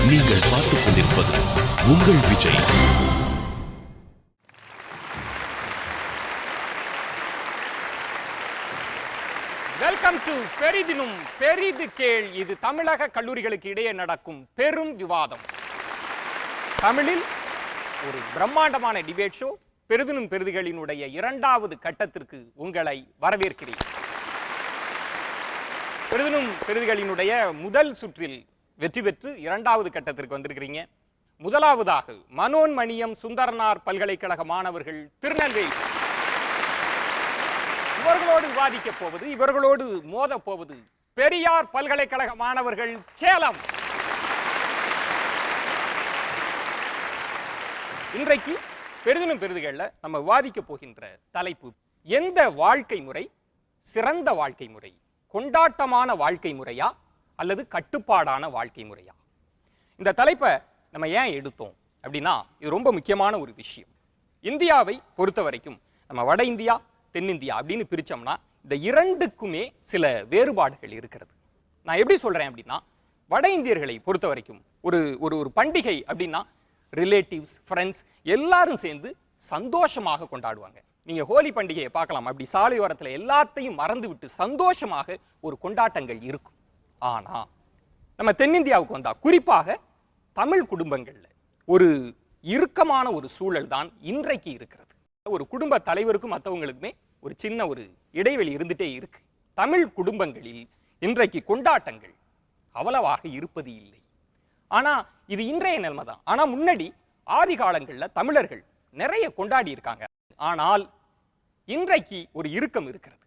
நீங்கள் பார்த்துக் கொண்டிருப்பது உங்கள் விஜய். வெல்கம் டு பெரிதினும் பெரிது கேள். இது தமிழக கல்லூரிகளுக்கு இடையே நடக்கும் பெரும் விவாதம். தமிழில் ஒரு பிரம்மாண்டமான டிபேட் ஷோ. பெரிதினும் பெரிதுகளினுடைய இரண்டாவது கட்டத்திற்கு உங்களை வரவேற்கிறேன். பெரிதினும் பெரிதுகளினுடைய முதல் சுற்றில் வெற்றி பெற்று இரண்டாவது கட்டத்திற்கு வந்திருக்கிறீங்க. முதலாவதாக மனோன்மணியம் சுந்தரனார் பல்கலைக்கழக மாணவர்கள் திருநெல்வேலி. இவர்களோடு விவாதிக்க போவது, இவர்களோடு மோத போவது பெரியார் பல்கலைக்கழக மாணவர்கள் சேலம். இன்றைக்கு பெரிதினும் பெரிதுகள்ல நம்ம விவாதிக்க போகின்ற தலைப்பு, எந்த வாழ்க்கை முறை சிறந்த வாழ்க்கை முறை? கொண்டாட்டமான வாழ்க்கை முறையா அல்லது கட்டுப்பாடான வாழ்க்கை முறையா? இந்த தலைப்பை நம்ம ஏன் எடுத்தோம் அப்படின்னா, இது ரொம்ப முக்கியமான ஒரு விஷயம். இந்தியாவை பொறுத்த வரைக்கும் நம்ம வட இந்தியா தென்னிந்தியா அப்படின்னு பிரிச்சோம்னா இந்த இரண்டுக்குமே சில வேறுபாடுகள் இருக்கிறது. நான் எப்படி சொல்றேன் அப்படின்னா, வட இந்தியர்களை பொறுத்த வரைக்கும் ஒரு ஒரு பண்டிகை அப்படின்னா ரிலேட்டிவ்ஸ், ஃப்ரெண்ட்ஸ் எல்லாரும் சேர்ந்து சந்தோஷமாக கொண்டாடுவாங்க. நீங்க ஹோலி பண்டிகையை பார்க்கலாம். அப்படி சாலையோரத்தில் எல்லாத்தையும் மறந்து விட்டு சந்தோஷமாக ஒரு கொண்டாட்டங்கள் இருக்கும். ஆனா நம்ம தென்னிந்தியாவுக்கு வந்தா, குறிப்பாக தமிழ் குடும்பங்கள்ல ஒரு இறுக்கமான ஒரு சூழல் தான் இன்றைக்கு இருக்கிறது. ஒரு குடும்ப தலைவருக்கும் மற்றவங்களுக்குமே ஒரு சின்ன ஒரு இடைவெளி இருந்துட்டே இருக்கு. தமிழ் குடும்பங்களில் இன்றைக்கு கொண்டாட்டங்கள் அவ்வளவாக இருப்பது இல்லை. ஆனா இது இன்றைய நிலைமை தான். ஆனா முன்னாடி ஆதி காலங்கள்ல தமிழர்கள் நிறைய கொண்டாடி இருக்காங்க. ஆனால் இன்றைக்கு ஒரு இறுக்கம் இருக்கிறது,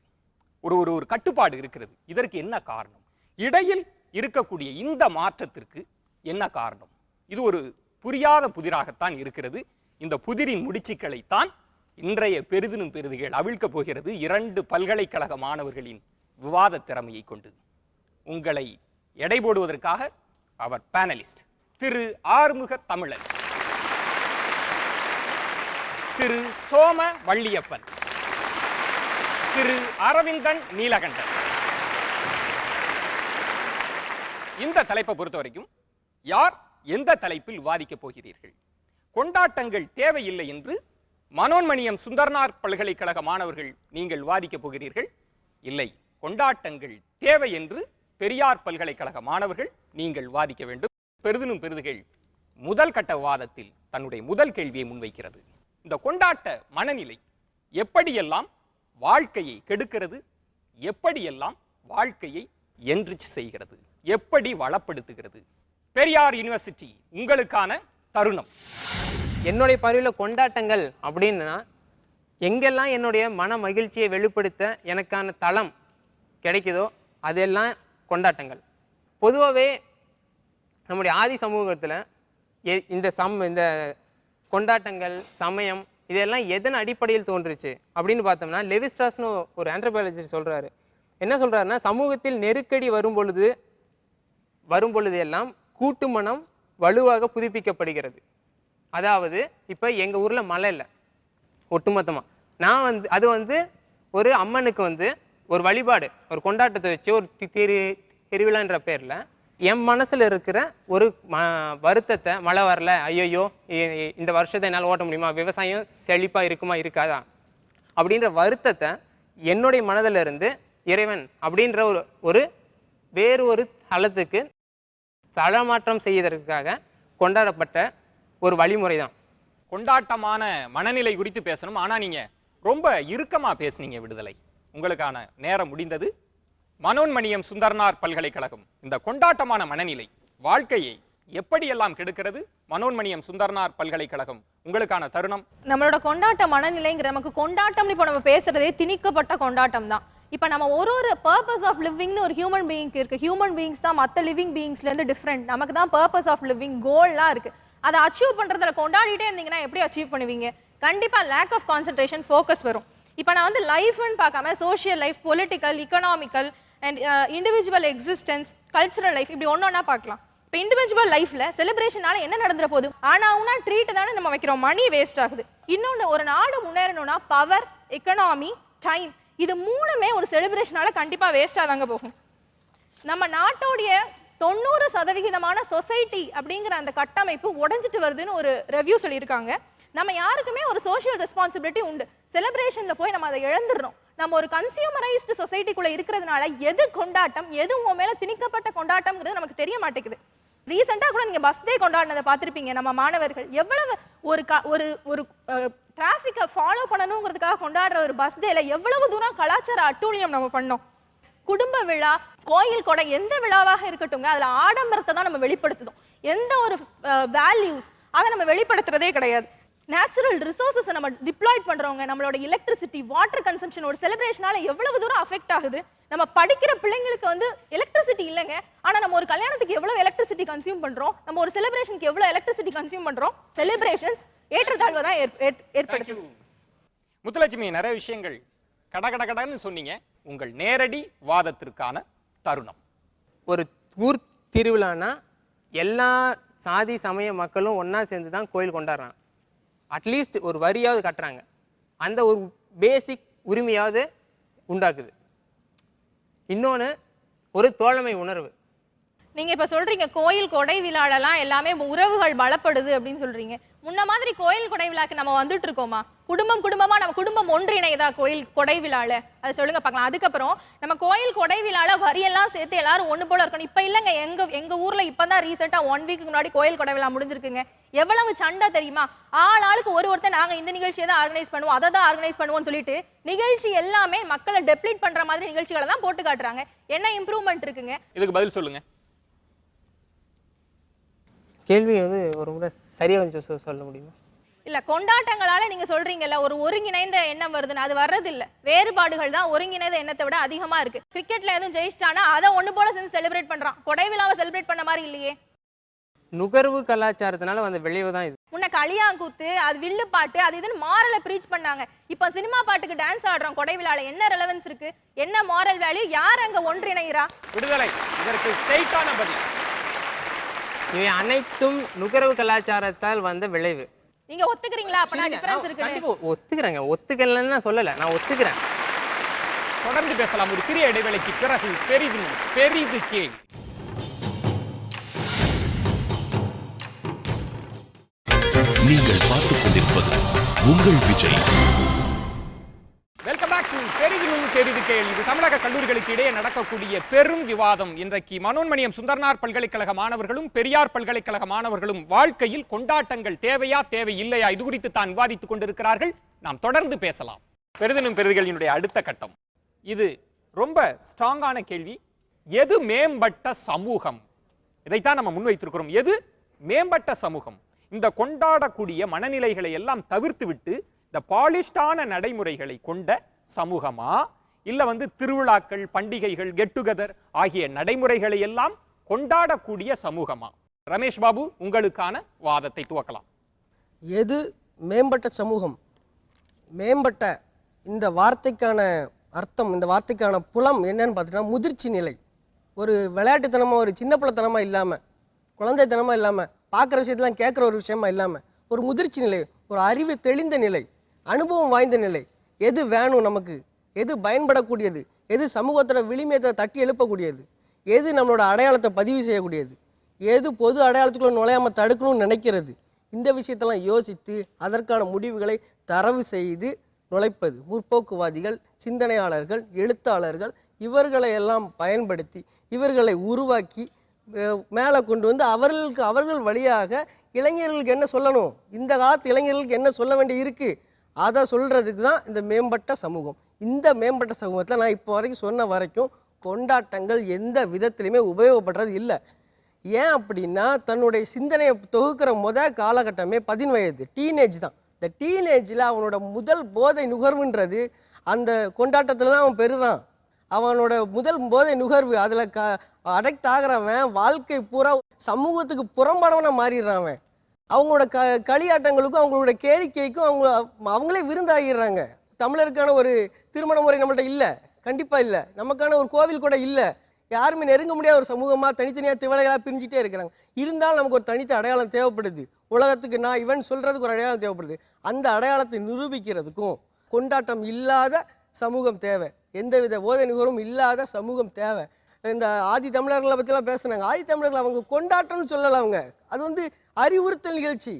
ஒரு கட்டுப்பாடு இருக்கிறது. இதற்கு என்ன காரணம்? இடையில் இருக்கக்கூடிய இந்த மாற்றத்திற்கு என்ன காரணம்? இது ஒரு புரியாத புதிராகத்தான் இருக்கிறது. இந்த புதிரின் முடிச்சுக்களைத்தான் இன்றைய பெரிதினும் பெரிதுகள் அவிழ்க்க போகிறது. இரண்டு பல்கலைக்கழக மாணவர்களின் விவாத திறமையை கொண்டு உங்களை எடை போடுவதற்காக அவர் பேனலிஸ்ட் திரு ஆறுமுக தமிழன், திரு சோம வள்ளியப்பன், திரு அரவிந்தன் நீலகண்டன். இந்த தலைப்பை பொறுத்த வரைக்கும் யார் எந்த தலைப்பில் விவாதிக்க போகிறீர்கள்? கொண்டாட்டங்கள் தேவையில்லை என்று மனோன்மணியம் சுந்தரனார் பல்கலைக்கழக மாணவர்கள் நீங்கள் விவாதிக்க போகிறீர்கள். இல்லை, கொண்டாட்டங்கள் தேவை என்று பெரியார் பல்கலைக்கழக மாணவர்கள் நீங்கள் விவாதிக்க வேண்டும். பெரிதினும் பெரிதுகள் முதல் கட்ட விவாதத்தில் தன்னுடைய முதல் கேள்வியை முன்வைக்கிறது. இந்த கொண்டாட்ட மனநிலை எப்படியெல்லாம் வாழ்க்கையை கெடுக்கிறது, எப்படியெல்லாம் வாழ்க்கையை என்ரிச் செய்கிறது, எப்படி வளப்படுத்துகிறது? பெரியார் யூனிவர்சிட்டி உங்களுக்கான தருணம். என்னுடைய பார்வையில் கொண்டாட்டங்கள் அப்படின்னா, எங்கெல்லாம் என்னுடைய மன மகிழ்ச்சியை வெளிப்படுத்த எனக்கான தளம் கிடைக்குதோ அதெல்லாம் கொண்டாட்டங்கள். பொதுவாகவே நம்முடைய ஆதி சமூகத்தில் இந்த கொண்டாட்டங்கள், சமயம் இதெல்லாம் எதன் அடிப்படையில் தோன்றுச்சு அப்படின்னு பார்த்தோம்னா, லெவிஸ்ட்ராஸ்னு ஒரு ஆந்த்ரோபாலஜிஸ்ட் சொல்கிறாரு. என்ன சொல்கிறாருன்னா, சமூகத்தில் நெருக்கடி வரும்பொழுது எல்லாம் கூட்டு மனம் வலுவாக புதுப்பிக்கப்படுகிறது. அதாவது இப்போ எங்கள் ஊரில் மழை இல்லை ஒட்டுமொத்தமாக, நான் அது ஒரு அம்மனுக்கு ஒரு வழிபாடு, ஒரு கொண்டாட்டத்தை வச்சு ஒரு திருவிழான்ற பேரில் என் மனசில் இருக்கிற ஒரு வருத்தத்தை, மழை வரல, ஐயோ இந்த வருஷத்தை என்னால் ஓட்ட முடியுமா, விவசாயம் செழிப்பாக இருக்குமா இருக்காதா அப்படின்ற வருத்தத்தை என்னுடைய மனதில் இருந்து இறைவன் அப்படின்ற வேறு ஒரு தளத்துக்கு தளமாற்றம் செய்வதற்காக கொண்டாடப்பட்ட ஒரு வழிமுறை தான் கொண்டாட்டமான மனநிலை குறித்து பேசணும். ஆனால் நீங்கள் ரொம்ப இறுக்கமாக பேசுனீங்க. விடுதலை, உங்களுக்கான நேரம் முடிந்தது. மனோன்மணியம் சுந்தரனார் பல்கலைக்கழகம் இந்த கொண்டாட்டமான மனநிலை வாழ்க்கையை எப்படியெல்லாம் கெடுக்கிறது? மனோன்மணியம் சுந்தரனார் பல்கலைக்கழகம் உங்களுக்கான தருணம். நம்மளோட கொண்டாட்ட மனநிலைங்கிற, நமக்கு கொண்டாட்டம் இப்போ நம்ம பேசுறதே திணிக்கப்பட்ட கொண்டாட்டம் தான். இப்போ நம்ம ஒரு பர்பஸ் ஆஃப் லிவிங்னு ஒரு ஹியூமன் பீயிங்க்கு இருக்கு. ஹியூமன் பீயிங்ஸ் தான் மற்ற லிவிங் பீயிங்ஸ்லேருந்து டிஃப்ரெண்ட். நமக்கு தான் பர்பஸ் ஆஃப் லிவிங், கோல்லாம் இருக்கு. அதை அச்சீவ் பண்ணுறதுல கொண்டாடிட்டே இருந்தீங்கன்னா எப்படி அச்சீவ் பண்ணுவீங்க? கண்டிப்பாக லேக் ஆஃப் கான்சன்ட்ரேஷன், ஃபோக்கஸ் வரும். இப்போ நான் லைஃப்னு பார்க்காம social life, political, economical and individual existence, cultural life, இப்படி ஒன்றா பார்க்கலாம். இப்போ இண்டிவிஜுவல் லைஃப்ல செலிப்ரேஷனால என்ன நடந்துற போகுது? ஆனா ட்ரீட் தானே நம்ம வைக்கிறோம், மணி வேஸ்ட் ஆகுது. இன்னொன்று, ஒரு நாடு முன்னேறணும்னா பவர், எக்கனாமி, டைம், இது மூணுமே ஒரு செலிப்ரேஷனால கண்டிப்பா வேஸ்டா தாங்க போகும். நம்ம நாட்டோடைய 90% சொசைட்டி அப்படிங்கிற அந்த கட்டமைப்பு உடைஞ்சிட்டு வருதுன்னு ஒரு ரெவ்யூ சொல்லியிருக்காங்க. நம்ம யாருக்குமே ஒரு சோஷியல் ரெஸ்பான்சிபிலிட்டி உண்டு. செலிப்ரேஷன்ல போய் நம்ம அதை இழந்துடுறோம். நம்ம ஒரு கன்சியூமரைஸ்டு சொசைட்டிக்குள்ள இருக்கிறதுனால எது கொண்டாட்டம், எது உங்க மேல திணிக்கப்பட்ட கொண்டாட்டம்ங்கிறது நமக்கு தெரிய மாட்டேங்குது. ரீசெண்டா கூட நீங்க பஸ் டே கொண்டாடினதை பார்த்திருப்பீங்க. நம்ம மாணவர்கள் எவ்வளவு ஒரு டிராஃபிக்கை ஃபாலோ பண்ணணுங்கிறதுக்காக கொண்டாடுற ஒரு பஸ் டேல எவ்வளவு தூரம் கலாச்சார அட்டூழியம் நம்ம பண்ணோம். குடும்ப விழா, கோயில் கொடை, எந்த விழாவாக இருக்கட்டும்ங்க, அதுல ஆடம்பரத்தை தான் நம்ம வெளிப்படுத்துதோம். எந்த ஒரு வேல்யூஸ் அதை நம்ம வெளிப்படுத்துறதே கிடையாது. நேச்சுரல் ரிசோர்ஸஸ் நம்ம டிப்ளாய்ட் பண்றவங்க, நம்மளோட எலக்ட்ரிசிட்டி, வாட்டர் கன்சம்ஷன் ஒரு செலிப்ரேஷனால எவ்வளவு தூரம் அஃபெக்ட் ஆகுது. நம்ம படிக்கிற பிள்ளைங்களுக்கு வந்து எலக்ட்ரிசிட்டி இல்லைங்க, ஆனா நம்ம ஒரு கல்யாணத்துக்கு எவ்வளவு எலக்ட்ரிசிட்டி கன்சியூம் பண்றோம், நம்ம ஒரு செலிப்ரேஷனுக்கு எவ்வளவு எலக்ட்ரிசிட்டி கன்சியூம் பண்றோம். செலிப்ரேஷன்ஸ் ஏற்றத்தாழ்வை தான் ஏற்படுத்தும். முத்துலட்சுமி, நிறைய விஷயங்கள் கடகடன்னு சொன்னீங்க. உங்கள் நேரடி வாதத்திற்கான தருணம். ஒரு ஊர் திருவிழானா எல்லா சாதி சமய மக்களும் ஒன்றா சேர்ந்து தான் கோயில் கொண்டாடுறாங்க. அட்லீஸ்ட் ஒரு வரியாவது கட்டுறாங்க. அந்த ஒரு பேசிக் உரிமையாவது உண்டாக்குது. இன்னொன்று ஒரு தோழமை உணர்வு. நீங்க இப்ப சொல்றீங்க கோயில் கொடை விழாலலாம் எல்லாமே உறவுகள் பலப்படுது அப்படின்னு சொல்றீங்க. முன்ன மாதிரி கோயில் கொடை விழாக்கு நம்ம வந்துட்டு இருக்கோமா? குடும்பமா நம்ம குடும்பம் ஒன்றிணைதா கோயில் கொடை விழால? அதை சொல்லுங்க பார்க்கலாம். அதுக்கப்புறம் நம்ம கோயில் கொடை விழால வரியெல்லாம் சேர்த்து எல்லாரும் ஒண்ணு போல இருக்கணும். இப்ப இல்லைங்க, எங்க ஊர்ல இப்பதான் ரீசெண்டா 1 வீக்கு முன்னாடி கோயில் கொடை விழா முடிஞ்சிருக்குங்க. எவ்வளவு சண்டை தெரியுமா? ஆளுக்கு ஒருத்தர் நாங்க இந்த நிகழ்ச்சியை தான் ஆர்கனைஸ் பண்ணுவோம், அதை தான் ஆர்கனைஸ் பண்ணுவோம்னு சொல்லிட்டு நிகழ்ச்சி எல்லாமே மக்களை டெப்ளீட் பண்ற மாதிரி நிகழ்ச்சிகளை தான் போட்டு காட்டுறாங்க. என்ன இம்ப்ரூவ்மெண்ட் இருக்குங்க? இதுக்கு பதில் சொல்லுங்க. கேள்வி வந்து ஒரு முறை சரியா கொஞ்சம் சொல்ல முடியுமா? இல்ல, கொண்டாட்டங்களால நீங்க சொல்றீங்கல்ல ஒரு ஒருங்கிணைந்த எண்ணம் வருதுன்னு, அது வர்றது இல்ல. வேறுபாடுகள் தான் ஒருங்கிணைந்த எண்ணத்தை விட அதிகமா இருக்கு. கிரிக்கெட்ல எதுவும் ஜெயிச்சிட்டானா அதை ஒண்ணு போல செஞ்சு செலிப்ரேட் பண்றான். கொடை விழாவை செலிப்ரேட் பண்ண மாதிரி இல்லையே. நுகர்வு கலாச்சாரத்தினால வந்த விளைவு தான் இது. முன்ன களியாங்கூத்து, அது வில்லு பாட்டு, அது இதுன்னு மாரலை பிரீச் பண்ணாங்க. இப்ப சினிமா பாட்டுக்கு டான்ஸ் ஆடுறோம் கொடை விழால. என்ன ரெலவன்ஸ் இருக்கு? என்ன மாரல் வேல்யூ? யார் அங்க ஒன்றிணைகிறா? விடுதலை இதற்கு ஸ்ட்ரைட்டான பதில். இவை அனைத்தும் நுகர்வு கலாச்சாரத்தால் வந்த விளைவு. நீங்க ஒத்துக்கிறீங்களா? அப்ப நான் டிஃபரன்ஸ் இருக்கு. கண்டிப்பா ஒத்துக்கிறேங்க. ஒத்துக்கலன்னு நான் சொல்லல, நான் ஒத்துக்கிறேன். தொடர்ந்து பேசலாம் ஒரு சிறிய இடைவேளைக்கு பிறகு. பெரிது கேள்வி. நீங்கள் பார்த்துக் கொண்டிருப்பது உங்கள் விஜய். வெல்கம் பேக் டு பெரிது கேள்வி. இது தமிழக கல்லூரிகளுக்கு இடையே நடக்கக்கூடிய பெரும் விவாதம். இன்றைக்கு மனோன்மணியம் சுந்தரனார் பல்கலைக்கழக மாணவர்களும் பெரியார் பல்கலைக்கழக மாணவர்களும் வாழ்க்கையில் கொண்டாட்டங்கள் தேவையா தேவையில்லையா இது குறித்து தான் விவாதித்துக் கொண்டிருக்கிறார்கள். நாம் தொடர்ந்து பேசலாம். பெரிதுகளினுடைய அடுத்த கட்டம் இது. ரொம்ப ஸ்ட்ராங்கான கேள்வி. எது மேம்பட்ட சமூகம்? இதைத்தான் நம்ம முன்வைத்திருக்கிறோம். எது மேம்பட்ட சமூகம்? இந்த கொண்டாடக்கூடிய மனநிலைகளை எல்லாம் தவிர்த்து விட்டு இந்த பாலிஷ்டான நடைமுறைகளை கொண்ட சமூகமா, இல்ல திருவிழாக்கள், பண்டிகைகள், கெட் டுகெதர் ஆகிய நடைமுறைகளை எல்லாம் கொண்டாடக்கூடிய சமூகமா? ரமேஷ் பாபு, உங்களுக்கான வாதத்தை துவக்கலாம். எது மேம்பட்ட சமூகம்? மேம்பட்ட இந்த வார்த்தைக்கான அர்த்தம், இந்த வார்த்தைக்கான புலம் என்னன்னு பார்த்தீங்கன்னா முதிர்ச்சி நிலை. ஒரு விளையாட்டுத்தனமா, ஒரு சின்ன பிள்ளைத்தனமா இல்லாமல், குழந்தைத்தனமா இல்லாமல், பார்க்குற விஷயத்தெல்லாம் கேட்குற ஒரு விஷயமா இல்லாமல் ஒரு முதிர்ச்சி நிலை, ஒரு அறிவு தெளிந்த நிலை, அனுபவம் வாய்ந்த நிலை. எது வேணும் நமக்கு, எது பயன்படக்கூடியது, எது சமூகத்தோட விளிமையத்தை தட்டி எழுப்பக்கூடியது, எது நம்மளோட அடையாளத்தை பதிவு செய்யக்கூடியது, எது பொது அடையாளத்துக்குள்ள நுழையாமல் தடுக்கணும்னு நினைக்கிறது, இந்த விஷயத்தெல்லாம் யோசித்து அதற்கான முடிவுகளை தரவு செய்து நுழைப்பது. முற்போக்குவாதிகள், சிந்தனையாளர்கள், எழுத்தாளர்கள் இவர்களை எல்லாம் பயன்படுத்தி இவர்களை உருவாக்கி மேலே கொண்டு வந்து அவர்கள் வழியாக இளைஞர்களுக்கு என்ன சொல்லணும், இந்த காலத்து இளைஞர்களுக்கு என்ன சொல்ல வேண்டி இருக்குது, அதை சொல்கிறதுக்கு தான் இந்த மேம்பட்ட சமூகம். இந்த மேம்பட்ட சமூகத்தில் நான் இப்போ வரைக்கும் சொன்ன வரைக்கும் கொண்டாட்டங்கள் எந்த விதத்துலையுமே உபயோகப்படுறது இல்லை. ஏன் அப்படின்னா தன்னுடைய சிந்தனையை தொகுக்கிற காலகட்டமே 10 வயது டீனேஜ் தான். இந்த டீனேஜில் அவனோட முதல் போதை நுகர்வுன்றது அந்த கொண்டாட்டத்தில் தான் அவன் பெறுறான். அவனோட முதல் போதை நுகர்வு அதில் அடக்ட் ஆகிறவன் வாழ்க்கை பூரா சமூகத்துக்கு புறம்பானவனை மாறிடுறான். அவங்களோட களியாட்டங்களுக்கும் அவங்களோட கேளிக்கைக்கும் அவங்களே விருந்தாகிடுறாங்க. தமிழருக்கான ஒரு திருமண முறை நம்மள்ட்ட இல்லை, கண்டிப்பாக இல்லை. நமக்கான ஒரு கோவில் கூட இல்லை. யாருமே நெருங்க முடியாத ஒரு சமூகமாக தனித்தனியாக திவலைகளாக பிரிஞ்சுட்டே இருக்கிறாங்க. இருந்தாலும் நமக்கு ஒரு தனித்த அடையாளம் தேவைப்படுது. உலகத்துக்கு நான் இவன் சொல்கிறதுக்கு ஒரு அடையாளம் தேவைப்படுது. அந்த அடையாளத்தை நிரூபிக்கிறதுக்கும் கொண்டாட்டம் இல்லாத சமூகம் தேவை, எந்தவித போதை நுகர்வும் இல்லாத சமூகம் தேவை. இந்த ஆதி தமிழர்களை பற்றிலாம் பேசுனாங்க. ஆதி தமிழர்கள் அவங்க கொண்டாட்டம்னு சொல்லலை, அவங்க அது வந்து அறிவுறுத்தல் நிகழ்ச்சி.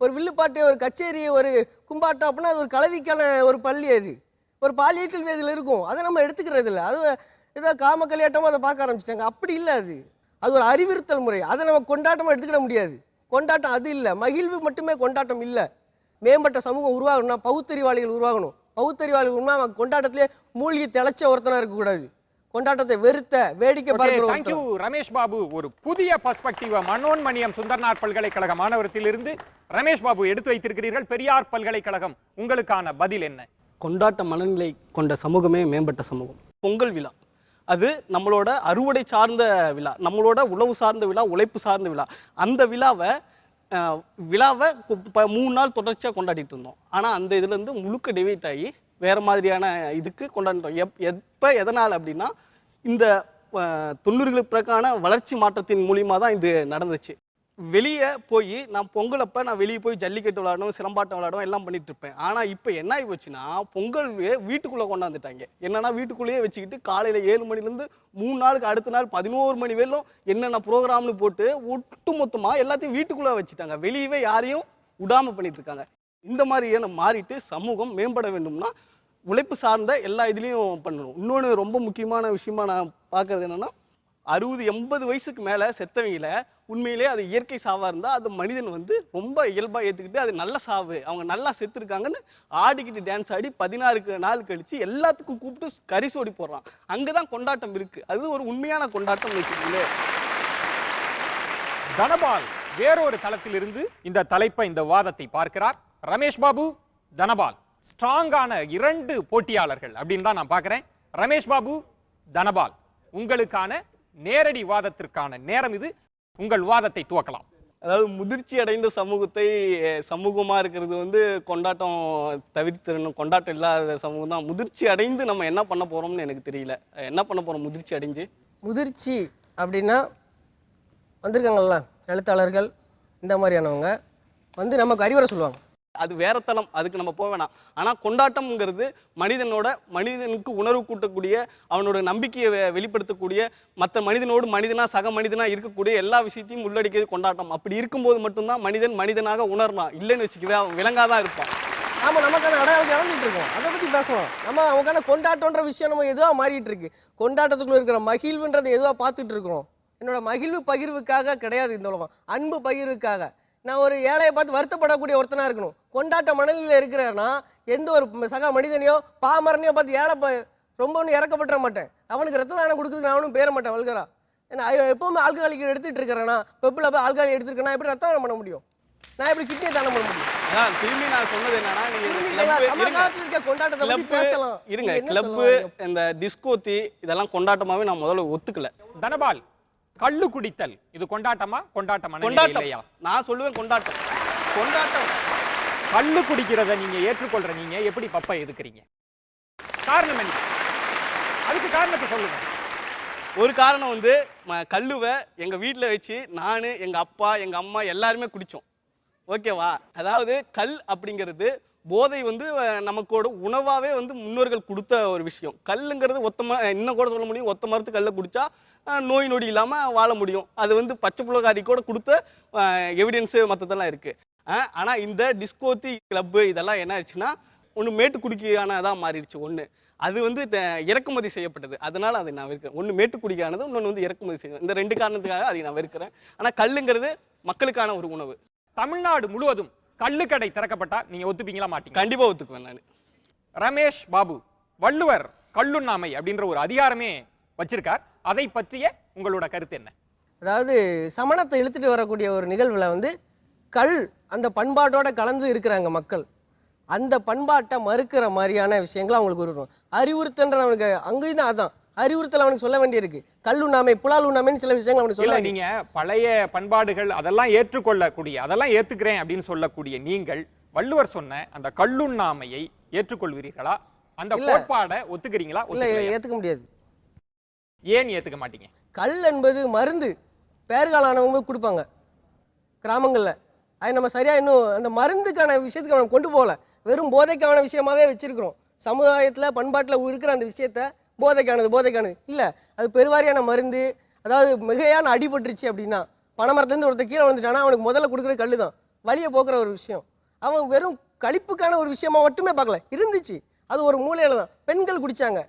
ஒரு வில்லுப்பாட்டு, ஒரு கச்சேரி, ஒரு கும்பாட்டம் அப்படின்னா அது ஒரு கலவிக்கான ஒரு பள்ளி, அது ஒரு பாலியல் வேதியில் இருக்கும். அதை நம்ம எடுத்துக்கிறது இல்லை. அது ஏதோ காம கல்யாட்டமாக அதை பார்க்க ஆரம்பிச்சிட்டாங்க. அப்படி இல்லை, அது ஒரு அறிவுறுத்தல் முறை. அதை நம்ம கொண்டாட்டமாக எடுத்துக்கிட முடியாது. கொண்டாட்டம் அது இல்லை, மகிழ்வு மட்டுமே கொண்டாட்டம் இல்லை. மேம்பட்ட சமூகம் உருவாகணும்னா பகுத்தறிவாளிகள் உருவாகணும். பகுத்தறிவாளிகள் அவன் கொண்டாட்டத்திலே மூழ்கி திளைச்ச ஒருத்தனா இருக்கக்கூடாது. கொண்டாட்டத்தை வெறுத்த வேடிக்கை பார்க்கிற. தேங்க்யூ ரமேஷ் பாபு. ஒரு புதிய பர்ஸ்பெக்டிவ் மனோன்மணியம் சுந்தரனார் பல்கலைக்கழக மாணவரத்திலிருந்து ரமேஷ் பாபு எடுத்து வைத்திருக்கிறீர்கள். பெரியார் பல்கலைக்கழகம், உங்களுக்கான பதில் என்ன? கொண்டாட்ட மனநிலை கொண்ட சமூகமே மேம்பட்ட சமூகம். பொங்கல் விழா அது நம்மளோட அறுவடை சார்ந்த விழா, நம்மளோட உழவு சார்ந்த விழா, உழைப்பு சார்ந்த விழா. அந்த விழாவை 3 நாள் தொடர்ச்சியாக கொண்டாடிட்டு இருந்தோம். ஆனால் அந்த இதுலேருந்து முழுக்க டிவைட் ஆகி வேறு மாதிரியான இதுக்கு கொண்டாடிட்டோம். எப்போ எதனால் அப்படின்னா இந்த 90களுக்கு பிறகான வளர்ச்சி மாற்றத்தின் மூலியமாக தான் இது நடந்துச்சு. வெளியே போய் நான் பொங்கலப்போ நான் வெளியே போய் ஜல்லிக்கட்டு விளாடணும், சிலம்பாட்டம் விளாடணும், எல்லாம் பண்ணிட்டு இருப்பேன். ஆனால் இப்போ என்ன ஆகி போச்சுன்னா பொங்கல் வீட்டுக்குள்ளே கொண்டாந்துட்டாங்க. என்னன்னா வீட்டுக்குள்ளேயே வச்சுக்கிட்டு காலையில் 7 மணிலேருந்து 3 நாளுக்கு அடுத்த நாள் 11 மணி வரையிலும் என்னென்ன ப்ரோக்ராம்னு போட்டு ஒட்டு மொத்தமாக எல்லாத்தையும் வீட்டுக்குள்ளே வச்சுட்டாங்க. வெளியவே யாரையும் விடாமல் பண்ணிட்டு இருக்காங்க. இந்த மாதிரி மாறிட்டு சமூகம் மேம்பட வேண்டும்னா உழைப்பு சார்ந்த எல்லா இதுலேயும் பண்ணணும். இன்னொன்று ரொம்ப முக்கியமான விஷயமா நான் பார்க்கறது என்னென்னா 60-80 வயசுக்கு மேலே செத்தவங்கள உண்மையிலே அது இயற்கை சாவாக இருந்தால் அது மனிதன் வந்து ரொம்ப இயல்பாக ஏற்றுக்கிட்டு அது நல்ல சாவு, அவங்க நல்லா செத்துருக்காங்கன்னு ஆடிக்கிட்டு டான்ஸ் ஆடி 16 நாள் கழித்து எல்லாத்துக்கும் கூப்பிட்டு கரிசோடி போடுறான். அங்கே தான் கொண்டாட்டம் இருக்குது. அது ஒரு உண்மையான கொண்டாட்டம் வச்சுக்கோங்களே. தனபால் வேறொரு தளத்திலிருந்து இந்த தலைப்பை, இந்த வாதத்தை பார்க்கிறார். ரமேஷ் பாபு, தனபால் ஸ்ட்ராங்கான 2 போட்டியாளர்கள் அப்படின்னு தான் நான் பார்க்குறேன். ரமேஷ் பாபு, தனபால், உங்களுக்கான நேரடி வாதத்திற்கான நேரம் இது. உங்கள் வாதத்தை துவக்கலாம். அதாவது முதிர்ச்சி அடைந்த சமூகத்தை சமூகமாக இருக்கிறது வந்து கொண்டாட்டம் தவிர்த்திடணும். கொண்டாட்டம் இல்லாத சமூகம் தான். முதிர்ச்சி அடைந்து நம்ம என்ன பண்ண போகிறோம்னு எனக்கு தெரியல. என்ன பண்ண போகிறோம் முதிர்ச்சி அடைஞ்சு? முதிர்ச்சி அப்படின்னா வந்திருக்காங்கல்ல எழுத்தாளர்கள், இந்த மாதிரியானவங்க வந்து நமக்கு அறிவுரை சொல்லுவாங்க. அது வேற தளம், அதுக்கு நம்ம போக வேணாம். ஆனால் கொண்டாட்டம்ங்கிறது மனிதனுக்கு உணர்வு கூட்டக்கூடிய, அவனோட நம்பிக்கையை வெளிப்படுத்தக்கூடிய, மற்ற மனிதனோடு மனிதனா சக மனிதனா இருக்கக்கூடிய எல்லா விஷயத்தையும் உள்ளடக்கியது கொண்டாட்டம். அப்படி இருக்கும்போது மட்டும்தான் மனிதன் மனிதனாக உணரலாம். இல்லைன்னு வச்சுக்கவே அவன் விலங்காதான் இருப்பான். நாம நமக்கான அடையாளம் இழந்துட்டு இருக்கோம். அதை பற்றி பேசலாம். நம்ம அவங்களுக்கான கொண்டாட்டம்ன்ற விஷயம் நம்ம எதுவாக மாறிட்டு இருக்கு. கொண்டாட்டத்துக்குள்ள இருக்கிற மகிழ்வுன்றது எதுவாக பார்த்துட்டு இருக்கிறோம். என்னோட மகிழ்வு பகிர்வுக்காக கிடையாது இந்த உலகம், அன்பு பகிர்வுக்காக. நான் ஒரு ஏழையை பார்த்து வருத்தப்படக்கூடிய ஒருத்தனா இருக்கணும். கொண்டாட்ட மனநிலையில் இருக்கிறேன்னா எந்த ஒரு சக மனிதனையோ பாமரனையோ பார்த்து ஏழை ரொம்ப ஒன்றும் இறக்கப்பட்டுற மாட்டேன். அவனுக்கு ரத்த தானம் கொடுக்குறதுக்கு நான் அவனும் பேர மாட்டேன் வல்கரா. ஏன்னா எப்பவுமே ஆல்கஹாலிக் எடுத்துட்டு இருக்கிறேன்னா, பெப்பில் போய் ஆல்கஹாலிக் எடுத்துருக்கேன், எப்படி ரத்த தானம் பண்ண முடியும்? நான் எப்படி கிட்னி தானம் பண்ண முடியும்? திரும்பி நான் சொன்னது என்னன்னா, சமகாலத்தில் இருக்க கொண்டாட்டத்தை பத்தி பேசலாம். இருங்க, கிளப்பு இந்த டிஸ்கோத்தி இதெல்லாம் கொண்டாட்டமாவே நான் முதல்ல ஒத்துக்கல. தனபால், கள்ளு குடித்தல் இது கொண்டாட்டமா? கொண்டாட்டமா? இல்லையா? நான் சொல்லுவேன் கொண்டாட்டம். கொண்டாட்டம். கள்ளு குடிக்கிறத நீங்க ஏற்றுக்கொள்ற நீங்க எப்படி பப்பா எதுக்குறீங்க? காரணம் என்ன? அதுக்கு காரணத்தை சொல்லுங்க. ஒரு காரணம் வந்து கல்லுவை எங்க வீட்டில் வச்சு நான், எங்க அப்பா, எங்க அம்மா எல்லாருமே குடித்தோம். ஓகேவா? அதாவது கல் அப்படிங்கிறது போதை வந்து நமக்கோட உணவாகவே வந்து முன்னோர்கள் கொடுத்த ஒரு விஷயம். கல்லுங்கிறது இன்னும் கூட சொல்ல முடியும், ஒத்த மரத்து கல்லை குடித்தா நோய் நொடி இல்லாமல் வாழ முடியும். அது வந்து பச்சை புள்ளகாரி கூட கொடுத்த எவிடன்ஸு மற்றதெல்லாம் இருக்குது. ஆனால் இந்த டிஸ்கோத்தி கிளப்பு இதெல்லாம் என்ன ஆயிடுச்சுன்னா ஒன்று மேட்டுக்குடிக்கானதாக மாறிடுச்சு. ஒன்று அது வந்து இறக்குமதி செய்யப்பட்டது, அதனால் அதை நான் வெறுக்கிறேன். ஒன்று மேட்டுக்குடிக்கானது, இன்னொன்று வந்து இறக்குமதி செய்யணும். இந்த 2 காரணத்துக்காக அதை நான் வெறுக்கிறேன். ஆனால் கல்லுங்கிறது மக்களுக்கான ஒரு உணவு. தமிழ்நாடு முழுவதும் கள்ளுக்கடை திறக்கப்பட்டா நீங்க ஒத்துப்பீங்களா மாட்டீங்க? கண்டிப்பா ஒத்துக்குவேன் நான். ரமேஷ் பாபு, வள்ளுவர் கள்ளுண்ணாமை அப்படின்ற ஒரு அதிகாரமே வச்சிருக்கார். அதை பற்றிய உங்களோட கருத்து என்ன? அதாவது சமணத்தை இழுத்துட்டு வரக்கூடிய ஒரு நிகழ்வுல வந்து கல் அந்த பண்பாட்டோட கலந்து இருக்கிறாங்க மக்கள். அந்த பண்பாட்டை மறுக்கிற மாதிரியான விஷயங்கள் அவங்களுக்கு இருக்கும். அறிவுறுத்தன்ற அவனுக்கு அங்கேயும் தான் அதான் அறிவுறுத்தல் அவனுக்கு சொல்ல வேண்டியிருக்கு. கல்லுண்ணாமை, புலால் உண்ணாமைன்னு சில விஷயங்கள் அவனுக்கு சொல்ல. நீங்க பழைய பண்பாடுகள் அதெல்லாம் ஏற்றுக்கொள்ளக்கூடிய, அதெல்லாம் ஏத்துக்கிறேன் அப்படின்னு சொல்லக்கூடிய நீங்கள் வள்ளுவர் சொன்ன அந்த கல்லுண்ணாமையை ஏற்றுக்கொள்வீர்களா? அந்த கோட்பாடை ஒத்துக்கிறீங்களா? இல்ல, ஏத்துக்க முடியாது. ஏன் ஏத்துக்க மாட்டீங்க? கல் என்பது மருந்து, பேறுகாலானவங்க கொடுப்பாங்க கிராமங்கள்ல. அது நம்ம சரியா இன்னும் அந்த மருந்துக்கான விஷயத்துக்கு அவனை கொண்டு போகல, வெறும் போதைக்கான விஷயமாவே வச்சிருக்கிறோம். சமுதாயத்துல பண்பாட்டுல இருக்கிற அந்த விஷயத்த போதைக்கானது இல்லை, அது பெருவாரியான மருந்து. அதாவது மிகையான அடிபட்டுருச்சு அப்படின்னா, பனைமரத்துலேருந்து ஒருத்தர் கீழே வந்துட்டானா அவனுக்கு முதல்ல கொடுக்குற கல் தான், வழியை போக்குற ஒரு விஷயம். அவன் வெறும் கழிப்புக்கான ஒரு விஷயமா மட்டுமே பார்க்கல, இருந்துச்சு அது ஒரு மூலையில தான். பெண்கள் குடிச்சாங்க,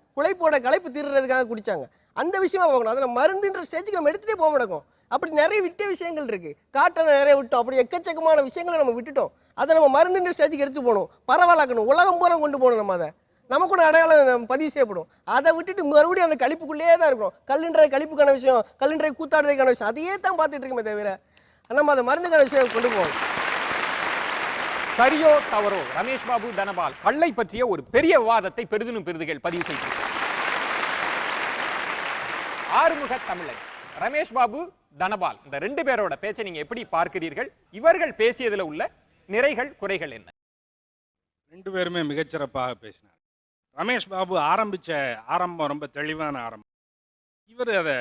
களைப்பு தீர்றதுக்காக குடிச்சாங்க, அந்த விஷயமா பார்க்கணும். அதை மருந்துன்ற ஸ்டேஜுக்கு நம்ம எடுத்துகிட்டே போக மாட்டோம். அப்படி நிறைய விட்ட விஷயங்கள் இருக்கு, காட்டை நிறைய விட்டோம், அப்படி எக்கச்சக்கமான விஷயங்களை நம்ம விட்டுட்டோம். அதை நம்ம மருந்துன்ற ஸ்டேஜுக்கு எடுத்துட்டு போகணும், பரவாயில்லாக்கணும், உலகம் பூரா கொண்டு போகணும். நம்ம அதை நமக்கு கூட அடையாளம் பதிவு செய்யப்படும். அதை விட்டுட்டு மறுபடியும் அந்த கழிப்புக்குள்ளேயே தான் இருக்கணும். கல்லுன்ற கழிப்புக்கான விஷயம், கல்லுன்ற கூத்தாடுறதுக்கான விஷயம், அதையே தான் பார்த்துட்டு இருக்கோமே தவிர நம்ம அந்த மருந்துக்கான விஷயம் கொண்டு போகணும். சரியோ தவறோ, ரமேஷ் பாபு, தனபால் கல்லை பற்றிய ஒரு பெரிய விவாதத்தை பெரிதும் பெரிதுகள் பதிவு செய்திருக்கிறார். ஆறுமுக தமிழன், ரமேஷ் பாபு, தனபால், இந்த 2 பேரோட பேச்சை நீங்க எப்படி பார்க்கிறீர்கள்? இவர்கள் பேசியதுல உள்ள நிறைகள் குறைகள் என்ன? 2 பேருமே மிகச்சிறப்பாக பேசினார். ரமேஷ் பாபு ஆரம்பம் ரொம்ப தெளிவான ஆரம்பம். இவர் அதை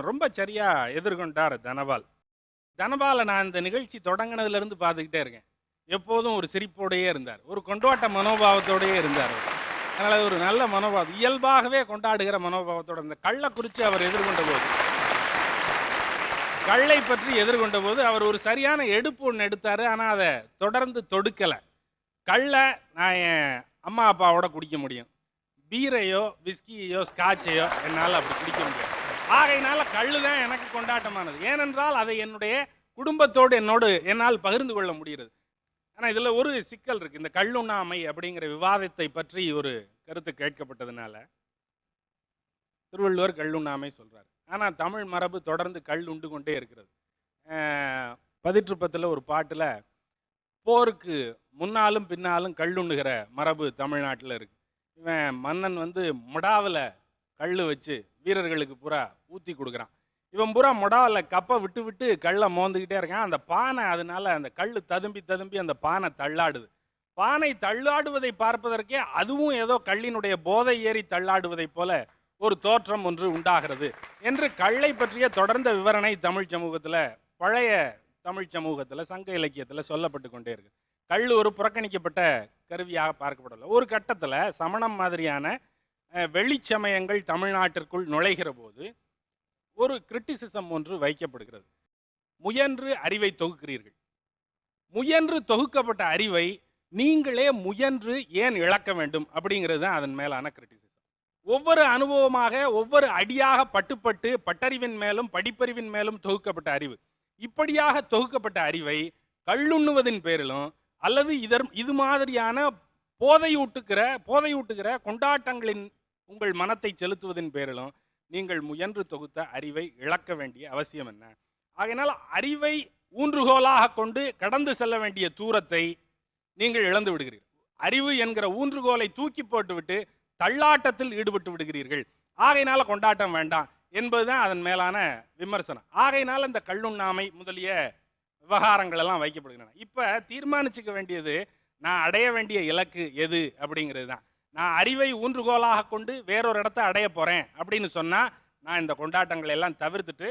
ரொம்ப சரியா எதிர்கொண்டார் தனபாலை நான் இந்த நிகழ்ச்சி தொடங்கினதுல இருந்து பார்த்துக்கிட்டே இருக்கேன். எப்போதும் ஒரு சிரிப்போடையே இருந்தார், ஒரு கொண்டாட்ட மனோபாவத்தோடையே இருந்தார். அதனால ஒரு நல்ல மனோபாவம், இயல்பாகவே கொண்டாடுகிற மனோபாவத்தோட இந்த கள்ளை குறித்து அவர் எதிர்கொண்ட போது, கள்ளை பற்றி எதிர்கொண்ட போது அவர் ஒரு சரியான எடுப்பு ஒன்று எடுத்தார். ஆனால் அதை தொடர்ந்து தொடுக்கலை. கள்ளை நான் என் அம்மா அப்பாவோட குடிக்க முடியும், பீரையோ விஸ்கியையோ ஸ்காட்சையோ என்னால் அப்படி குடிக்க முடியாது. ஆகையினால கள்ளு தான் எனக்கு கொண்டாட்டமானது, ஏனென்றால் அதை என்னுடைய குடும்பத்தோடு என்னால் பகிர்ந்து கொள்ள முடிகிறது. ஆனால் இதில் ஒரு சிக்கல் இருக்குது. இந்த கள்ளுண்ணாமை அப்படிங்கிற விவாதத்தை பற்றி ஒரு கருத்து கேட்கப்பட்டதுனால திருவள்ளுவர் கள்ளுண்ணாமை சொல்கிறார். ஆனால் தமிழ் மரபு தொடர்ந்து கல் உண்டு கொண்டே இருக்கிறது. பதிற்றுப்பத்தில் ஒரு பாட்டில் போருக்கு முன்னாலும் பின்னாலும் கல்லுண்ணுகிற மரபு தமிழ்நாட்டில் இருக்குது. இவன் மன்னன் முடாவில் கல் வச்சு வீரர்களுக்கு பூரா ஊற்றி கொடுக்குறான். இவன் பூரா முடாவில் கப்பை விட்டு விட்டு கல்லை மோந்துக்கிட்டே இருக்கான். அந்த பானை, அதனால அந்த கல் ததும்பி ததும்பி அந்த பானை தள்ளாடுது. பானை தள்ளாடுவதை பார்ப்பதற்கே அதுவும் ஏதோ கல்லினுடைய போதை ஏறி தள்ளாடுவதை போல ஒரு தோற்றம் ஒன்று உண்டாகிறது என்று கல்லை பற்றிய தொடர்ந்த விவரணை தமிழ் சமூகத்தில், பழைய தமிழ் சமூகத்தில், சங்க இலக்கியத்தில் சொல்லப்பட்டு கொண்டே இருக்கு. கல் ஒரு புறக்கணிக்கப்பட்ட கருவியாக பார்க்கப்படல. ஒரு கட்டத்தில் சமணம் மாதிரியான வெளிச்சமயங்கள் தமிழ்நாட்டிற்குள் நுழைகிற போது ஒரு கிரிட்டிசிசம் ஒன்று வைக்கப்படுகிறது. முயன்று அறிவை தொகுக்கிறீர்கள், முயன்று தொகுக்கப்பட்ட அறிவை நீங்களே முயன்று ஏன் இழக்க வேண்டும் அப்படிங்கிறது தான் அதன் மேலான கிரிட்டிசிசம். ஒவ்வொரு அனுபவமாக, ஒவ்வொரு அடியாக பட்டுப்பட்டு பட்டறிவின் மேலும் படிப்பறிவின் மேலும் தொகுக்கப்பட்ட அறிவு, இப்படியாக தொகுக்கப்பட்ட அறிவை கள்ளுண்ணுவதின் பேரிலும் அல்லது இது மாதிரியான போதையூட்டுகிற கொண்டாட்டங்களின் உங்கள் மனத்தை செலுத்துவதின் பேரிலும் நீங்கள் முயன்று தொகுத்த அறிவை இழக்க வேண்டிய அவசியம் என்ன? ஆகையினால் அறிவை ஊன்றுகோலாக கொண்டு கடந்து செல்ல வேண்டிய தூரத்தை நீங்கள் இழந்து விடுகிறீர்கள். அறிவு என்கிற ஊன்றுகோலை தூக்கி போட்டுவிட்டு தள்ளாட்டத்தில் ஈடுபட்டு விடுகிறீர்கள். ஆகையினால கொண்டாட்டம் வேண்டாம் என்பதுதான் அதன் மேலான விமர்சனம். ஆகையினால இந்த கள்ளுண்ணாமை முதலிய விவகாரங்கள் எல்லாம் வைக்கப்படுகின்றன. இப்போ தீர்மானிச்சுக்க வேண்டியது நான் அடைய வேண்டிய இலக்கு எது அப்படிங்கிறது தான். நான் அறிவை ஊன்றுகோலாக கொண்டு வேறொரு இடத்த அடைய போகிறேன் அப்படின்னு சொன்னால் நான் இந்த கொண்டாட்டங்களை எல்லாம் தவிர்த்துட்டு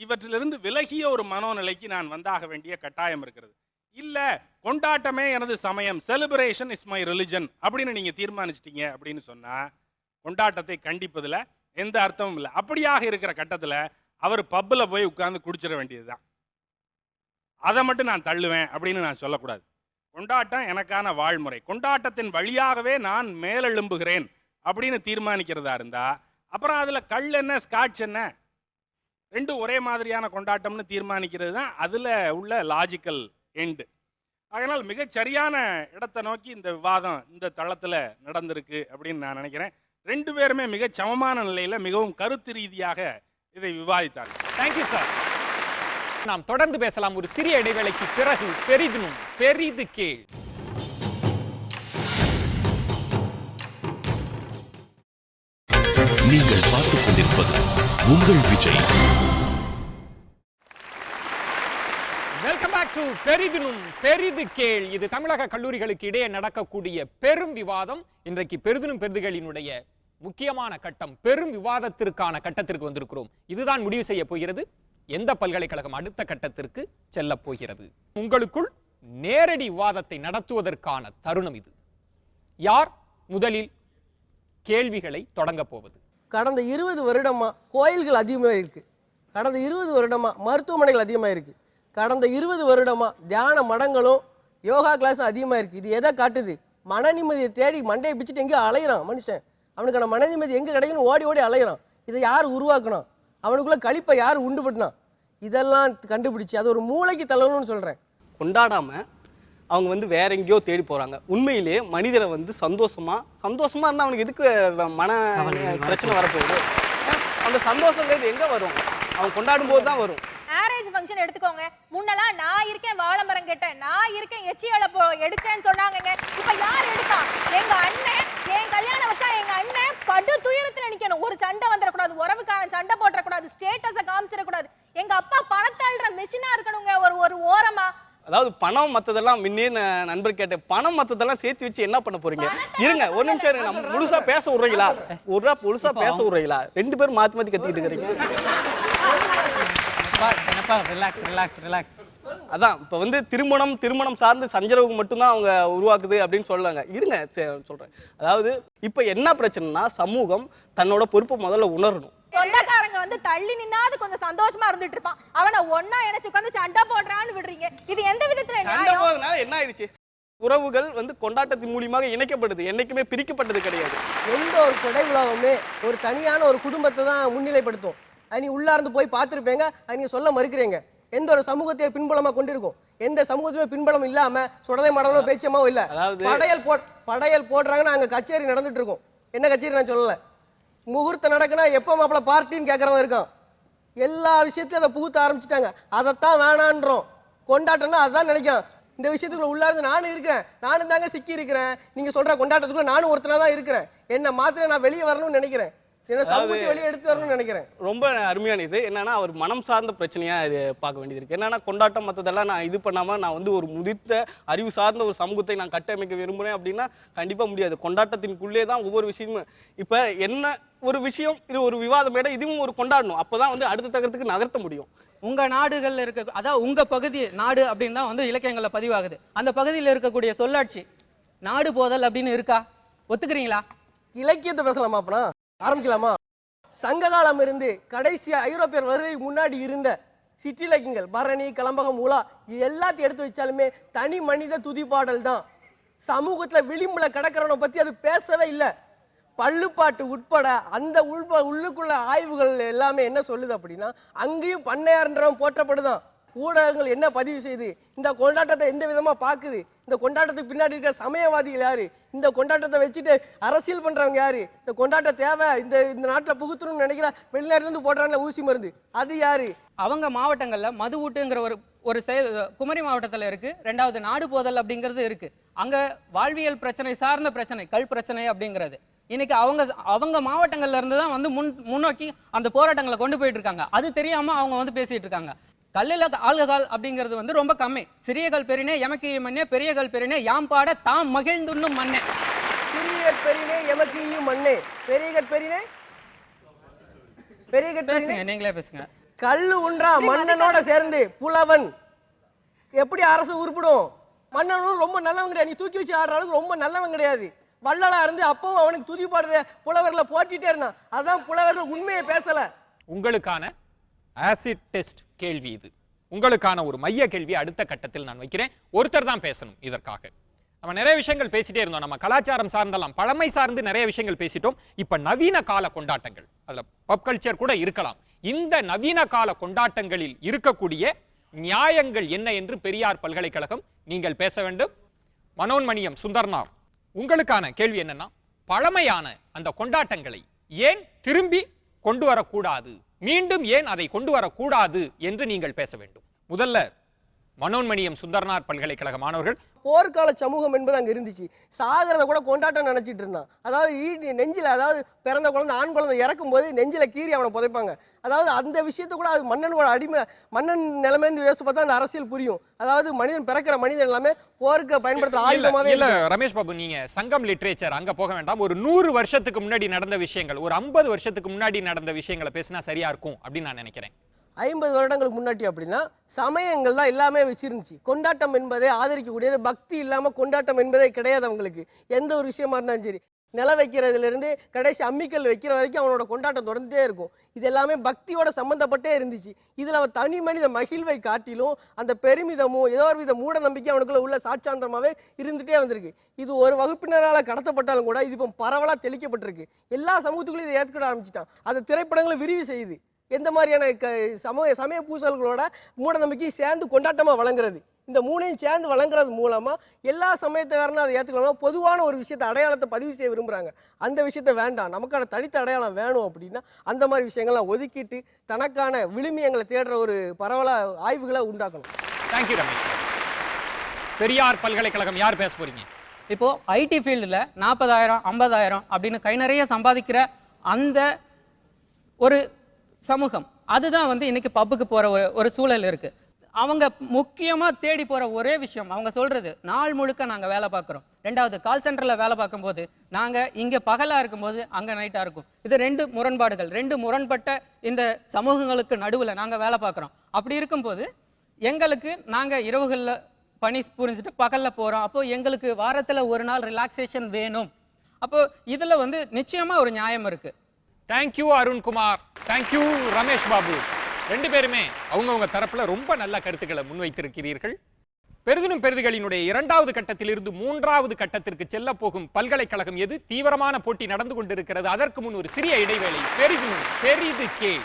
இவற்றிலிருந்து விலகிய ஒரு மனோநிலைக்கு நான் வந்தாக வேண்டிய கட்டாயம் இருக்கிறது. இல்லை, கொண்டாட்டமே எனது சமயம், செலிப்ரேஷன் இஸ் மை ரிலிஜன் அப்படின்னு நீங்கள் தீர்மானிச்சிட்டீங்க அப்படின்னு சொன்னால் கொண்டாட்டத்தை கண்டிப்பதில் எந்த அர்த்தமும் இல்லை. அப்படியாக இருக்கிற கட்டத்தில் அவர் பப்பில் போய் உட்கார்ந்து குடிச்சிட வேண்டியது தான். அதை மட்டும் நான் தள்ளுவேன் அப்படின்னு நான் சொல்லக்கூடாது. கொண்டாட்டம் எனக்கான வாழ்முறை, கொண்டாட்டத்தின் வழியாகவே நான் மேலெழும்புகிறேன் அப்படின்னு தீர்மானிக்கிறதா இருந்தா அப்புறம் அதில் கல் என்ன ஸ்காட்ச் என்ன ரெண்டும் ஒரே மாதிரியான கொண்டாட்டம்னு தீர்மானிக்கிறது தான் அதில் உள்ள லாஜிக்கல் எண்டு. அதனால் மிகச்சரியான இடத்தை நோக்கி இந்த விவாதம் இந்த தளத்தில் நடந்திருக்கு அப்படின்னு நான் நினைக்கிறேன். 2 பேருமே மிக சமமான நிலையில் மிகவும் கருத்து ரீதியாக இதை விவாதித்தார்கள். Thank you sir. நாம் தொடர்ந்து பேசலாம் ஒரு சிறிய இடைவேளைக்கு பிறகு. பெரிது கேள். நீங்கள் பார்த்துக் கொண்டிருப்பது உங்கள் விஜய். வெல்கம் பேக் டு பெரிது கேள். இது தமிழக கல்லூரிகளுக்கு இடையே நடக்கக்கூடிய பெரும் விவாதம். இன்றைக்கு பெரிதுகளினுடைய முக்கியமான கட்டம், பெரும் விவாதத்திற்கான கட்டத்திற்கு வந்திருக்கிறோம். இதுதான் முடிவு செய்ய போகிறது எந்த பல்கலைக்கழகம் அடுத்த கட்டத்திற்கு செல்ல போகிறது. உங்களுக்குள் நேரடி விவாதத்தை நடத்துவதற்கான தருணம் இது. யார் முதலில் கேள்விகளை தொடங்க போவது. கடந்த 20 வருடமா கோயில்கள் அதிகமாக இருக்கு. கடந்த 20 வருடமா மருத்துவமனைகள் அதிகமாக இருக்கு. கடந்த 20 வருடமா தியான மடங்களும் யோகா கிளாஸும் அதிகமாக இருக்கு. இது எதை காட்டுது? மன நிம்மதியை தேடி மண்டையை பிச்சுட்டு எங்கேயோ அலையிறான் மனுஷன். அவனுக்கான மன நிம்மதி எங்கே கிடைக்கணும் ஓடி ஓடி அலையிறான். இதை யார் உருவாக்கணும்? அவனுக்குள்ள கழிப்பை யார் உண்டு பண்ணினா? இதெல்லாம் கண்டுபிடிச்சு அது ஒரு மூளைக்கு தள்ளணும்னு சொல்கிறேன். கொண்டாடாம அவங்க வந்து வேற எங்கேயோ தேடி போறாங்க. உண்மையிலேயே மனிதரை வந்து சந்தோஷமா இருந்தா அவனுக்கு எதுக்கு மன பிரச்சனை வரப்போகுது? அந்த சந்தோஷங்கிறது எங்க வரும்? அவன் கொண்டாடும் போது தான் வரும். மேரேஜ் ஃபங்க்ஷன் எடுத்துக்கோங்க. முன்னெல்லாம் நான் இருக்கேன் வாழைமரம் கேட்டேன், நான் இருக்கேன் எச்சியால எடுக்கேன்னு சொன்னாங்கங்க. இப்ப யார் எடுத்தா? எங்க அண்ணன். என் கல்யாணம் வச்சா எங்க அண்ணன் படு துயரத்துல நிக்கணும். ஒரு சண்டை வந்துடக்கூடாது, உறவுக்காரன் சண்டை போட்டக்கூடாது, ஸ்டேட்டஸை காமிச்சிடக்கூடாது. எங்க அப்பா பணத்தாள்ற மெஷினா இருக்கணுங்க ஒரு ஓரமா. அதாவது பணம் மற்றதெல்லாம் முன்னே நண்பர் கேட்டேன், பணம் மற்றதெல்லாம் சேர்த்து வச்சு என்ன பண்ண போறீங்க? இருங்க ஒரு நிமிஷம் இருங்க, நம்ம முழுசா பேச விடுறீங்களா? முழுசா பேச விடுறீங்களா? 2 பேரும் மாத்தி மாத்தி கத்திட்டு இருக்கிறீங்க. அதான் இப்ப வந்து திருமணம் சார்ந்து சஞ்சரவு மட்டும்தான் அவங்க உருவாக்குது அப்படின்னு சொல்றாங்க. இருங்க சொல்றேன். அதாவது இப்ப என்ன பிரச்சனைனா சமூகம் தன்னோட பொறுப்பை முதல்ல உணரணும். சொந்தக்காரங்க வந்து தள்ளி நின்னாது கொஞ்சம் சந்தோஷமா இருந்துட்டு இருப்பான், அவனை ஒன்னா இணைச்சு உட்கார்ந்து சண்டை போடுறான்னு விடுறீங்க. இது எந்த விதத்துல சண்டை போடுறதுனால என்ன ஆயிடுச்சு? உறவுகள் வந்து கொண்டாட்டத்தின் மூலியமாக இணைக்கப்படுது, என்னைக்குமே பிரிக்கப்பட்டது கிடையாது. எந்த ஒரு கொடை விழாவுமே ஒரு தனியான ஒரு குடும்பத்தை தான் முன்னிலைப்படுத்தும். அது நீ உள்ளார்ந்து போய் பார்த்துருப்பேங்க, அது நீங்க சொல்ல மறுக்கிறீங்க. எந்த ஒரு சமூகத்தை பின்புலமா கொண்டிருக்கும்? எந்த சமூகத்துமே பின்புலம் இல்லாம சுடதை மடலோ பேச்சமோ இல்ல. படையல் போடுறாங்கன்னா அங்க கச்சேரி நடந்துட்டு இருக்கும். என்ன கச்சேரி நான் சொல்லல. முகூர்த்தம் நடக்குன்னா எப்போ மாப்பிள்ள பார்ட்டின்னு கேட்கறவன் இருக்கான். எல்லா விஷயத்தையும் அதை புகுத்த ஆரம்பிச்சுட்டாங்க. அதைத்தான் வேணான்றோம். கொண்டாட்டம்னா அதான் நினைக்கிறான். இந்த விஷயத்துக்குள்ள உள்ளார்ந்து நானும் இருக்கிறேன், நானும் தாங்க சிக்கி இருக்கிறேன். நீங்க சொல்ற கொண்டாட்டத்துக்குள்ள நானும் ஒருத்தனா தான் இருக்கிறேன். என்ன மாத்திர நான் வெளியே வரணும்னு நினைக்கிறேன், என்ன சமூகத்தை வெளியே எடுத்து வரணும்னு நினைக்கிறேன். ரொம்ப அருமையான இது என்னன்னா அவர் மனம் சார்ந்த பிரச்சனையா இது பார்க்க வேண்டியது இருக்கு. என்னன்னா கொண்டாட்டம் மற்றதெல்லாம் நான் இது பண்ணாம நான் வந்து ஒரு முதிர்த்த அறிவு சார்ந்த ஒரு சமூகத்தை நான் கட்டமைக்க விரும்புறேன் அப்படின்னா கண்டிப்பா முடியாது. கொண்டாட்டத்தின்குள்ளே தான் ஒவ்வொரு விஷயமும். இப்ப என்ன ஒரு விஷயம் இது ஒரு விவாதம் மேடை, இதுவும் ஒரு கொண்டாடணும். அப்பதான் வந்து அடுத்த தகரத்துக்கு நகர்த்த முடியும். உங்க நாடுகள்ல இருக்க, அதாவது உங்க பகுதி நாடு அப்படின்னு தான் வந்து இலக்கியங்கள்ல பதிவாகுது. அந்த பகுதியில் இருக்கக்கூடிய சொல்லாட்சி நாடு போதல் அப்படின்னு இருக்கா? ஒத்துக்கிறீங்களா? இலக்கியத்தை பேசலாமா? அப்பனா ஆரம்பிக்கலாமா? சங்ககாலம் இருந்து கடைசியா ஐரோப்பியர் வருகை முன்னாடி இருந்த சிற்றிலக்கியங்கள் பரணி, கலம்பகம், உலா எல்லாத்தையும் எடுத்து வச்சாலுமே தனி மனித துதிப்பாடல் தான். சமூகத்துல விளிம்புல கடக்கிறவனை பத்தி அது பேசவே இல்லை. பள்ளுப்பாட்டு உட்பட அந்த உள்ளுக்குள்ள ஆய்வுகள் எல்லாமே என்ன சொல்லுது அப்படின்னா அங்கேயும் பண்ணையார்ன்றவன் போற்றப்படுதான். ஊடகங்கள் என்ன பதிவு செய்யுது? இந்த கொண்டாட்டத்தை எந்த விதமா பாக்குது? இந்த கொண்டாட்டத்துக்கு பின்னாடி இருக்கிற சமயவாதிகள் யாரு? இந்த கொண்டாட்டத்தை வச்சுட்டு அரசியல் பண்றவங்க யாரு? இந்த கொண்டாட்ட தேவை இந்த நாட்டில் புகுத்தணும்னு நினைக்கிற வெளிநாட்டுல இருந்து போடுறாங்க ஊசி மருந்து, அது யாரு? அவங்க மாவட்டங்கள்ல மது ஊட்டுங்கிற ஒரு செயல் குமரி மாவட்டத்தில் இருக்கு. 2வது நாடு போதல் அப்படிங்கிறது இருக்கு. அங்க வாழ்வியல் பிரச்சனை சார்ந்த பிரச்சனை, கல் பிரச்சனை அப்படிங்கிறது இன்னைக்கு அவங்க மாவட்டங்கள்ல இருந்து தான் வந்து முன்னோக்கி அந்த போராட்டங்களை கொண்டு போயிட்டு இருக்காங்க. அது தெரியாம அவங்க வந்து பேசிட்டு இருக்காங்க. கல்லில் ஆல்கஹால் அப்படிங்கிறது வந்து ரொம்ப கம்மி. சிறிய கல் பெரினே எமக்கு மண்ணே, பெரிய கல் பெரினே யாம் பாட தாம் மகிழ்ந்துண்ணும் மண்ணே. சிறிய பெரினே எமக்கு மண்ணே, பெரிய கல் பெரினே பேசுங்க, நீங்களே பேசுங்க. கல்லு உன்றா மன்னனோட சேர்ந்து புலவன் எப்படி அரசு உருப்பிடும்? மன்னனும் ரொம்ப நல்லவன் கிடையாது. நீ தூக்கி வச்சு ஆடுற அளவுக்கு ரொம்ப நல்லவன் கிடையாது. வள்ளலா இருந்து அப்பவும் அவனுக்கு துதி பாடுற புலவர்களை போட்டிட்டே இருந்தான். அதான் புலவர்கள் உண்மையை பேசல. உங்களுக்கான ஆசிட் டெஸ்ட் கேள்வி இது. உங்களுக்கான ஒரு மைய கேள்வி அடுத்த கட்டத்தில் நான் வைக்கிறேன். ஒருத்தர் தான் பேசணும். இதற்காக நம்ம நிறைய விஷயங்கள் பேசிட்டே இருந்தோம். நம்ம கலாச்சாரம் சார்ந்தெல்லாம் பழமை சார்ந்து நிறைய விஷயங்கள் பேசிட்டோம். இப்ப நவீன கால கொண்டாட்டங்கள், அதுல பப் கல்ச்சர் கூட இருக்கலாம். இந்த நவீன கால கொண்டாட்டங்களில் இருக்கக்கூடிய நியாயங்கள் என்ன என்று பெரியார் பல்கலைக்கழகம் நீங்கள் பேச வேண்டும். மனோன்மணியம் சுந்தர்னார், உங்களுக்கான கேள்வி என்னன்னா, பழமையான அந்த கொண்டாட்டங்களை ஏன் திரும்பி கொண்டு வரக்கூடாது, மீண்டும் ஏன் அதை கொண்டு வரக்கூடாது என்று நீங்கள் பேச வேண்டும். முதல்ல மனோன்மணியம் சுந்தர்னார் பல்கலைக்கழக மாணவர்கள். போர்க்கால சமூகம் என்பது அங்க இருந்துச்சு. சாகிறத கூட கொண்டாட்டம் நினைச்சிட்டு இருந்தான். அதாவது நெஞ்சில, அதாவது பிறந்த குழந்தை ஆண் குழந்தை இறக்கும் போது நெஞ்சில கீறி அவனை புதைப்பாங்க. அதாவது அந்த விஷயத்தை கூட அது மன்னனோட அடிமை, மன்னன் நிலைமையிலிருந்து யோசிச்சு பார்த்தா அந்த அரசியல் புரியும். அதாவது மனிதன் பிறக்கிற மனிதன் எல்லாமே போருக்கு பயன்படுத்துற ஆயுதமாவே இல்ல. ரமேஷ் பாபு, நீங்க சங்கம் லிட்ரேச்சர் அங்க போக வேண்டாம். ஒரு 100 வருஷத்துக்கு முன்னாடி நடந்த விஷயங்கள், ஒரு 50 வருஷத்துக்கு முன்னாடி நடந்த விஷயங்களை பேசினா சரியா இருக்கும் அப்படின்னு நான் நினைக்கிறேன். 50 வருடங்களுக்கு முன்னாடி அப்படின்னா சமயங்கள் தான் எல்லாமே வச்சிருந்துச்சு. கொண்டாட்டம் என்பதை ஆதரிக்கக்கூடியது. பக்தி இல்லாம கொண்டாட்டம் என்பதே கிடையாது அவங்களுக்கு. எந்த ஒரு விஷயமா இருந்தாலும் சரி. நில வைக்கிறதுலேருந்து கடைசி அம்மிக்கல் வைக்கிற வரைக்கும் அவனோட கொண்டாட்டம் தொடர்ந்துட்டே இருக்கும். இது எல்லாமே பக்தியோட சம்மந்தப்பட்டே இருந்துச்சு. இதில் அவன் தனி மனித மகிழ்வை காட்டிலும் அந்த பெருமிதமும் ஏதோ ஒரு வித மூட நம்பிக்கை அவனுக்குள்ள உள்ள சாட்சாந்திரமாகவே இருந்துகிட்டே வந்திருக்கு. இது ஒரு வகுப்பினரால் கடத்தப்பட்டாலும் கூட இது இப்போ பரவலாக தெளிக்கப்பட்டிருக்கு. எல்லா சமூகத்துக்குள்ளும் இதை ஏற்றுக்கிட ஆரம்பிச்சிட்டான். அந்த திரைப்படங்களை விரிவு செய்யுது. எந்த மாதிரியான சமய பூசல்களோட மூட நம்பிக்கை சேர்ந்து கொண்டாட்டமாக வழங்குறது, இந்த மூணையும் சேர்ந்து வழங்குறது மூலமாக எல்லா சமயத்துக்காரனும் அதை ஏற்றுக்கலாம். பொதுவான ஒரு விஷயத்தை அடையாளத்தை பதிவு செய்ய விரும்புகிறாங்க. அந்த விஷயத்த வேண்டாம், நமக்கான தனித்த அடையாளம் வேணும் அப்படின்னா அந்த மாதிரி விஷயங்கள்லாம் ஒதுக்கிட்டு தனக்கான விழுமியங்களை தேடுற ஒரு பரவலாக ஆய்வுகளை உண்டாக்கணும். தேங்க்யூ ரமேஷ். பெரியார் பல்கலைக்கழகம் யார் பேச போறீங்க? இப்போ ஐடி ஃபீல்டில் 40,000 50,000 அப்படின்னு கை நிறைய சம்பாதிக்கிற அந்த ஒரு சமூகம் அதுதான் வந்து இன்னைக்கு பப்புக்கு போகிற ஒரு சூழல் இருக்கு. அவங்க முக்கியமாக தேடி போகிற ஒரே விஷயம் அவங்க சொல்கிறது, நாள் முழுக்க நாங்கள் வேலை பார்க்குறோம். ரெண்டாவது, கால் சென்டரில் வேலை பார்க்கும்போது நாங்கள் இங்கே பகலாக இருக்கும்போது அங்கே நைட்டாக இருக்கும். இது 2 முரண்பாடுகள், 2 முரண்பட்ட இந்த சமூகங்களுக்கு நடுவில் நாங்கள் வேலை பார்க்குறோம். அப்படி இருக்கும்போது எங்களுக்கு நாங்கள் இரவுகளில் பணி புரிஞ்சுட்டு பகலில் போகிறோம். அப்போது எங்களுக்கு வாரத்தில் ஒரு நாள் ரிலாக்ஸேஷன் வேணும். அப்போது இதில் வந்து நிச்சயமாக ஒரு நியாயம் இருக்குது. Thank you Arunkumar, thank you Ramesh Babu. 2 பேருமே அவங்கவுங்க தரப்புல ரொம்ப நல்ல கருத்துக்களை முன்வைத்திருக்கிறீர்கள். பெரிதினும் பெரிதுகளினுடைய 2வது கட்டத்திலிருந்து 3வது கட்டத்திற்கு செல்ல போகும் பல்கலைக்கழகம் எது? தீவிரமான போட்டி நடந்து கொண்டிருக்கிறது. அதற்கு முன் ஒரு சிறிய இடைவேளை. பெரிதினும் பெரிது கேள்.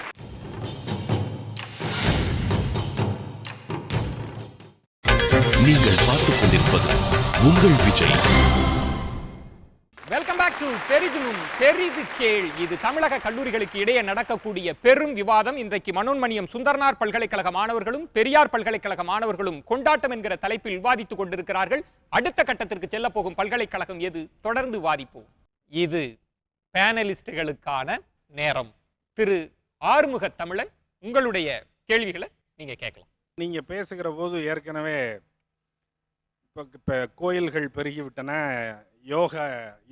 நீங்கள் பார்த்துக் கொண்டிருப்பது உங்கள் விஜய். வெல்கம் பேக் டு பெரிதினும் பெரிது கேள். இது தமிழக கல்லூரிகளுக்கு இடையே நடக்கக்கூடிய பெரும் விவாதம். இன்றைக்கு மனோன்மணியம் சுந்தரனார் பல்கலைக்கழக மாணவர்களும் பெரியார் பல்கலைக்கழக மாணவர்களும் கொண்டாட்டம் என்கிற தலைப்பில் விவாதித்துக் கொண்டிருக்கிறார்கள். அடுத்த கட்டத்திற்கு செல்ல போகும் பல்கலைக்கழகம் எது? தொடர்ந்து விவாதிப்போம். இது பேனலிஸ்டுகளுக்கான நேரம். திரு ஆறுமுக தமிழன், உங்களுடைய கேள்விகளை நீங்க கேட்கலாம். நீங்க பேசுகிற போது ஏற்கனவே இப்போ கோயில்கள் பெருகிவிட்டன,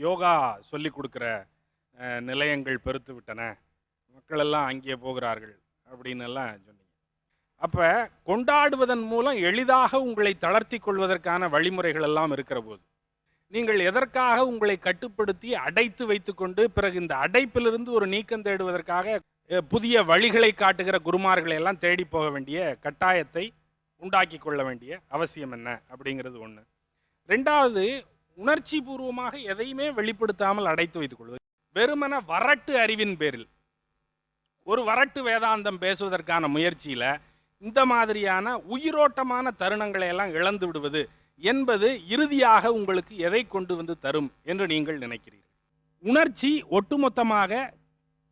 யோகா சொல்லி கொடுக்குற நிலையங்கள் பெருத்து விட்டன, மக்கள் எல்லாம் அங்கே போகிறார்கள் அப்படின்னு எல்லாம் சொன்னீங்க. அப்போ கொண்டாடுவதன் மூலம் எளிதாக உங்களை தளர்த்தி கொள்வதற்கான வழிமுறைகள் எல்லாம் இருக்கிற போது நீங்கள் எதற்காக உங்களை கட்டுப்படுத்தி அடைத்து வைத்துக்கொண்டு பிறகு இந்த அடைப்பிலிருந்து ஒரு நீக்கம் தேடுவதற்காக புதிய வழிகளை காட்டுகிற குருமார்களை எல்லாம் தேடி போக வேண்டிய கட்டாயத்தை உண்டாக்கி கொள்ள வேண்டிய அவசியம் என்ன அப்படிங்கிறது ஒன்று. 2வது, உணர்ச்சி பூர்வமாக எதையுமே வெளிப்படுத்தாமல் அடைத்து வைத்துக் கொள்வது. வெறுமன வரட்டு அறிவின் பேரில் ஒரு வரட்டு வேதாந்தம் பேசுவதற்கான முயற்சியில் இந்த மாதிரியான உயிரோட்டமான தருணங்களை எல்லாம் இழந்து விடுவது என்பது இறுதியாக உங்களுக்கு எதை கொண்டு வந்து தரும் என்று நீங்கள் நினைக்கிறீர்கள்? உணர்ச்சி ஒட்டுமொத்தமாக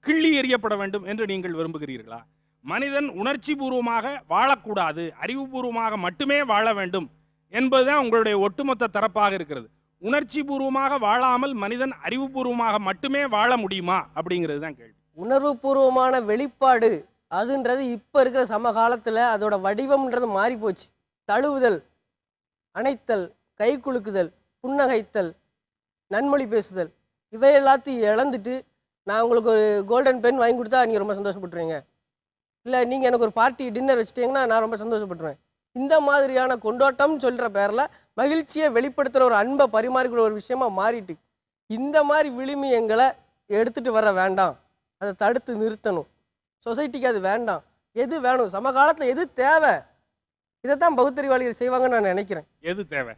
கிள்ளி எறியப்பட வேண்டும் என்று நீங்கள் விரும்புகிறீர்களா? மனிதன் உணர்ச்சி பூர்வமாக வாழக்கூடாது, அறிவுபூர்வமாக மட்டுமே வாழ வேண்டும் என்பதுதான் உங்களுடைய ஒட்டுமொத்த தரப்பாக இருக்கிறது. உணர்ச்சி பூர்வமாக வாழாமல் மனிதன் அறிவுபூர்வமாக மட்டுமே வாழ முடியுமா அப்படிங்கிறது தான் கேள்வி. உணர்வு பூர்வமான வெளிப்பாடு அதுன்றது இப்போ இருக்கிற சமகாலத்தில் அதோட வடிவம்ன்றது மாறி போச்சு. தழுவுதல், அணைத்தல், கை குலுக்குதல், புன்னகைத்தல், நன்மொழி பேசுதல், இவை எல்லாத்தையும் இழந்துட்டு நான் உங்களுக்கு ஒரு கோல்டன் பென் வாங்கி கொடுத்தா நீங்கள் ரொம்ப சந்தோஷப்பட்டுருவீங்க, இல்லை நீங்கள் எனக்கு ஒரு பார்ட்டி டின்னர் வச்சுட்டீங்கன்னா நான் ரொம்ப சந்தோஷப்பட்டுருவேன். இந்த மாதிரியான கொண்டாட்டம்னு சொல்கிற பேரில் மகிழ்ச்சியை வெளிப்படுத்துகிற ஒரு அன்பை பரிமாறிக்கிற ஒரு விஷயமா மாறிட்டு இந்த மாதிரி விழுமியங்களை எடுத்துகிட்டு வர வேண்டாம், அதை தடுத்து நிறுத்தணும். சொசைட்டிக்கு அது வேண்டாம். எது வேணும், சமகாலத்தில் எது தேவை, இதைத்தான் பகுத்தறிவாளிகள் செய்வாங்கன்னு நான் நினைக்கிறேன். எது தேவை?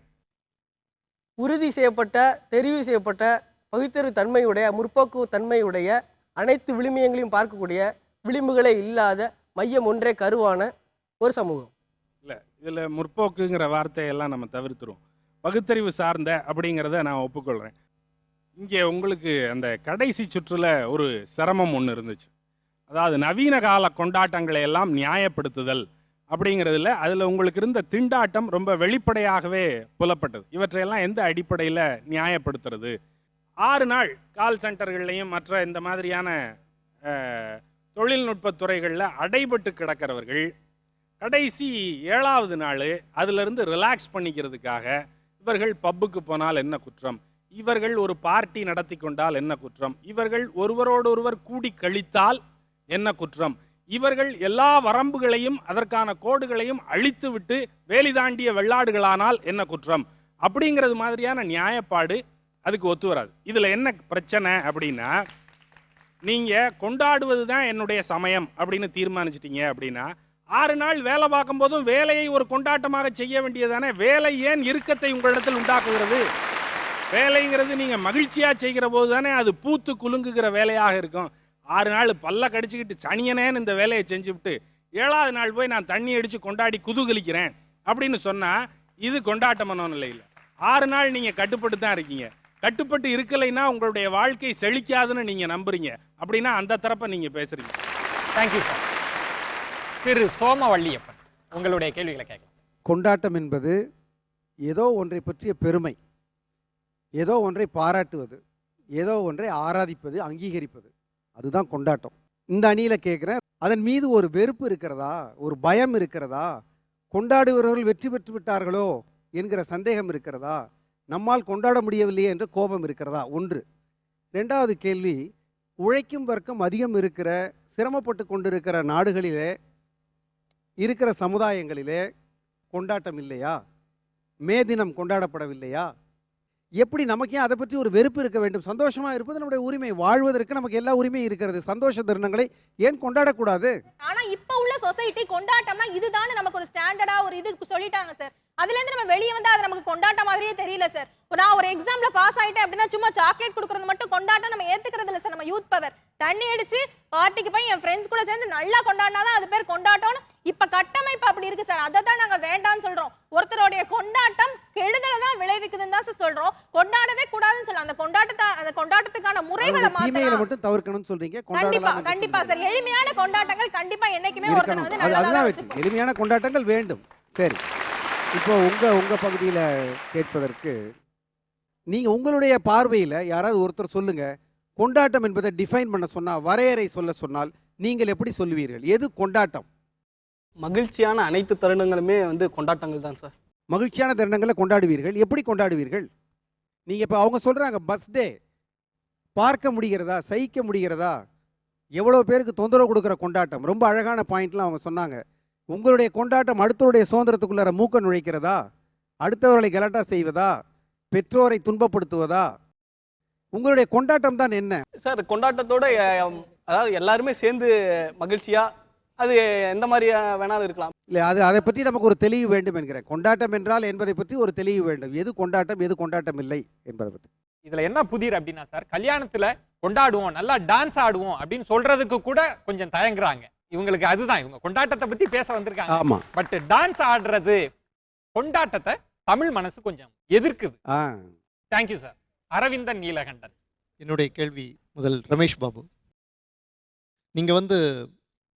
உறுதி செய்யப்பட்ட, தெரிவு செய்யப்பட்ட, பகுத்தறிவு தன்மையுடைய, முற்போக்கு தன்மையுடைய, அனைத்து விழுமியங்களையும் பார்க்கக்கூடிய, விளிம்புகளே இல்லாத, மையம் ஒன்றே கருவான ஒரு சமூகம். இல்லை, இதில் முற்போக்குங்கிற வார்த்தையெல்லாம் நம்ம தவிர்த்துருவோம். பகுத்தறிவு சார்ந்த அப்படிங்கிறத நான் ஒப்புக்கொள்கிறேன். இங்கே உங்களுக்கு அந்த கடைசி சுற்றில் ஒரு சிரமம் ஒன்று இருந்துச்சு. அதாவது நவீன கால கொண்டாட்டங்களை எல்லாம் நியாயப்படுத்துதல் அப்படிங்கிறதுல அதில் உங்களுக்கு இருந்த திண்டாட்டம் ரொம்ப வெளிப்படையாகவே புலப்பட்டது. இவற்றையெல்லாம் எந்த அடிப்படையில் நியாயப்படுத்துறது? 6 நாள் கால் சென்டர்கள்லையும் மற்ற இந்த மாதிரியான தொழில்நுட்ப துறைகளில் அடைபட்டு கிடக்கிறவர்கள் கடைசி 7வது நாள் அதிலிருந்து ரிலாக்ஸ் பண்ணிக்கிறதுக்காக இவர்கள் பப்புக்கு போனால் என்ன குற்றம், இவர்கள் ஒரு பார்ட்டி நடத்தி கொண்டால் என்ன குற்றம், இவர்கள் ஒருவரோடு ஒருவர் கூடி கழித்தால் என்ன குற்றம், இவர்கள் எல்லா வரம்புகளையும் அதற்கான கோடுகளையும் அழித்து விட்டு வேலி தாண்டிய வெள்ளாடுகளானால் என்ன குற்றம் அப்படிங்கிறது மாதிரியான நியாயப்பாடு அதுக்கு ஒத்து வராது. இதில் என்ன பிரச்சனை அப்படின்னா, நீங்கள் கொண்டாடுவது தான் என்னுடைய சமயம் அப்படின்னு தீர்மானிச்சிட்டீங்க அப்படின்னா 6 நாள் வேலை பார்க்கும்போதும் வேலையை ஒரு கொண்டாட்டமாக செய்ய வேண்டியதானே. வேலை ஏன் இறுக்கத்தை உங்களிடத்தில் உண்டாக்குகிறது? வேலைங்கிறது நீங்கள் மகிழ்ச்சியாக செய்கிற போது தானே அது பூத்து குலுங்குகிற வேலையாக இருக்கும். 6 நாள் பல்ல கடிச்சிக்கிட்டு சனியனேன்னு இந்த வேலையை செஞ்சுவிட்டு 7ஆவது நாள் போய் நான் தண்ணி அடித்து கொண்டாடி குதூகலிக்கிறேன் அப்படின்னு சொன்னால் இது கொண்டாட்ட மனோநிலை இல்லை. 6 நாள் நீங்கள் கட்டுப்பட்டு தான் இருக்கீங்க. கட்டுப்பட்டு இருக்கலைன்னா உங்களுடைய வாழ்க்கை செழிக்காதுன்னு நீங்கள் நம்புறீங்க. அப்படின்னா அந்த தரப்பை நீங்கள் பேசுகிறீங்க. Thank you sir. திரு சோமவள்ளியப்பன், உங்களுடைய கேள்விகளை கேட்கலாம். கொண்டாட்டம் என்பது ஏதோ ஒன்றை பற்றிய பெருமை, ஏதோ ஒன்றை பாராட்டுவது, ஏதோ ஒன்றை ஆராதிப்பது, அங்கீகரிப்பது, அதுதான் கொண்டாட்டம். இந்த அணியில் கேட்குறேன், அதன் மீது ஒரு வெறுப்பு இருக்கிறதா, ஒரு பயம் இருக்கிறதா, கொண்டாடுகிறவர்கள் வெற்றி பெற்று விட்டார்களோ என்கிற சந்தேகம் இருக்கிறதா, நம்மால் கொண்டாட முடியவில்லையே என்ற கோபம் இருக்கிறதா? ஒன்று. ரெண்டாவது கேள்வி, உழைக்கும் வர்க்கம் அதிகம் இருக்கிற, சிரமப்பட்டு கொண்டிருக்கிற நாடுகளிலே இருக்கிற சமுதாயங்களிலே கொண்டாட்டம் இல்லையா? மே தினம் கொண்டாடப்படவில்லையா? எப்படி நமக்கு ஏன் அதை பற்றி ஒரு வெறுப்பு இருக்க வேண்டும்? சந்தோஷமாக இருப்பது நம்முடைய உரிமை. வாழ்வதற்கு நமக்கு எல்லா உரிமையும் இருக்கிறது. சந்தோஷ தருணங்களை ஏன் கொண்டாடக்கூடாது? ஆனா இப்ப உள்ள சொசைட்டி கொண்டாட்டம்னா இதுதானே நமக்கு ஒரு ஸ்டாண்டர்டா ஒரு இது சொல்லிட்டாங்க சார். அதுல இருந்து நம்ம வெளியே வந்தா அது நமக்கு கொண்டாட்ட மாதிரியே தெரியல சார். நான் ஒரு எக்ஸாம்ல பாஸ் ஆயிட்டேன் அப்படின்னா சும்மா சாக்லேட் கொடுக்கறது மட்டும் கொண்டாட்டம் நம்ம ஏத்துக்கிறது இல்ல சார். நம்ம யூத் பவர் தண்ணி அடிச்சு பார்ட்டிக்கு போய் என் ஃப்ரெண்ட்ஸ் கூட சேர்ந்து நல்லா கொண்டாடினாதான் அது பேர் கொண்டாட்டம்னு இப்ப கட்டமைப்பு அப்படி இருக்கு சார். அதை தான் நாங்க வேண்டாம்னு சொல்றோம். ஒருத்தருடைய கொண்டாட்டம் கெடுதலை தான் விளைவிக்குதுன்னு தான் சார் சொல்றோம். கொண்டாடவே கூடாதுன்னு சொல்லலாம். அந்த கொண்டாட்டத்துக்கான முறைகளை தீமைகளை மட்டும் தவிர்க்கணும்னு சொல்றீங்க. கண்டிப்பா கண்டிப்பா சார். எளிமையான கொண்டாட்டங்கள் கண்டிப்பா என்னைக்குமே ஒருத்தர் வந்து அதுதான் வெற்றி. எளிமையான கொண்டாட்டங்கள் வேண்டும். சரி, இப்போ உங்க பகுதியில் கேட்பதற்கு நீங்க உங்களுடைய பார்வையில் யாராவது ஒருத்தர் சொல்லுங்க, கொண்டாட்டம் என்பதை டிஃபைன் பண்ண சொன்னா, வரையறை சொல்ல சொன்னால் நீங்கள் எப்படி சொல்லுவீர்கள்? எது கொண்டாட்டம்? மகிழ்ச்சியான அனைத்து தருணங்களுமே வந்து கொண்டாட்டங்கள் தான் சார். மகிழ்ச்சியான தருணங்களை கொண்டாடுவீர்கள். எப்படி கொண்டாடுவீர்கள்? நீங்க இப்போ அவங்க சொல்றாங்க பர்த்டே, பார்க்க முடிகிறதா, சகிக்க முடிகிறதா, எவ்வளோ பேருக்கு தொந்தரவு கொடுக்குற கொண்டாட்டம். ரொம்ப அழகான பாயிண்ட்லாம் அவங்க சொன்னாங்க. உங்களுடைய கொண்டாட்டம் அடுத்தவருடைய சுதந்திரத்துக்குள்ளார மூக்க நுழைக்கிறதா, அடுத்தவர்களை கலாட்டா செய்வதா, பெற்றோரை துன்பப்படுத்துவதா? உங்களுடைய கொண்டாட்டம் தான் என்ன சார்? கொண்டாட்டத்தோட அதாவது எல்லாருமே சேர்ந்து மகிழ்ச்சியா, அது எந்த மாதிரி வேணாலும் இருக்கலாம். இல்லை, அதை பற்றி நமக்கு ஒரு தெளிவு வேண்டும் என்கிறேன். கொண்டாட்டம் என்றால் என்பதை பற்றி ஒரு தெளிவு வேண்டும். எது கொண்டாட்டம், எது கொண்டாட்டம் இல்லை என்பதை பற்றி. இதுல என்ன புதிர் அப்படின்னா சார், கல்யாணத்துல கொண்டாடுவோம், நல்லா டான்ஸ் ஆடுவோம் அப்படின்னு சொல்றதுக்கு கூட கொஞ்சம் தயங்குறாங்க. இவங்களுக்கு அதுதான், இவங்க கொண்டாட்டத்தை பத்தி பேச வந்திருக்காங்க. ஆமா, பட் டான்ஸ் ஆடுறது கொண்டாட்டத்தை தமிழ் மனசு கொஞ்சம் எதிர்க்குது. Thank you sir. அரவிந்தன் நீலகண்டன். என்னுடைய கேள்வி முதல் ரமேஷ் பாபு, நீங்கள்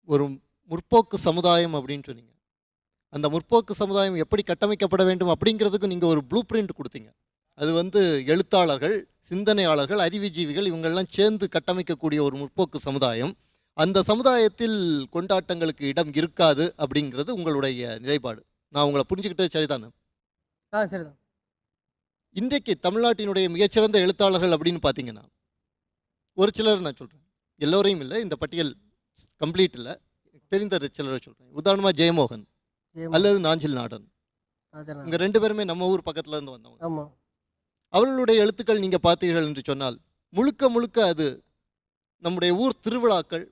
ஒரு முற்போக்கு சமுதாயம் அப்படின்னு சொன்னீங்க. அந்த முற்போக்கு சமுதாயம் எப்படி கட்டமைக்கப்பட வேண்டும் அப்படிங்கிறதுக்கு நீங்கள் ஒரு ப்ளூ பிரிண்ட் கொடுத்தீங்க. அது எழுத்தாளர்கள், சிந்தனையாளர்கள், அறிவுஜீவிகள் இவங்கெல்லாம் சேர்ந்து கட்டமைக்கக்கூடிய ஒரு முற்போக்கு சமுதாயம். அந்த சமுதாயத்தில் கொண்டாட்டங்களுக்கு இடம் இருக்காது அப்படிங்கிறது உங்களுடைய நிலைப்பாடு. நான் உங்களை புரிஞ்சுக்கிட்டது சரிதானே? சரிதான். இன்றைக்கு தமிழ்நாட்டினுடைய மிகச்சிறந்த எழுத்தாளர்கள் அப்படின்னு பார்த்தீங்கன்னா ஒரு சிலர் நான் சொல்கிறேன், எல்லோரையும் இல்லை, இந்த பட்டியல் கம்ப்ளீட் இல்லை, தெரிந்த சிலரை சொல்கிறேன். உதாரணமாக ஜெயமோகன் அல்லது நாஞ்சில் நாடன், இங்கே 2 பேருமே நம்ம ஊர் பக்கத்தில் இருந்து வந்தவங்க. அவர்களுடைய எழுத்துக்கள் நீங்கள் பார்த்தீர்கள் என்று சொன்னால் முழுக்க முழுக்க அது நம்முடைய ஊர் திருவிழாக்கள்,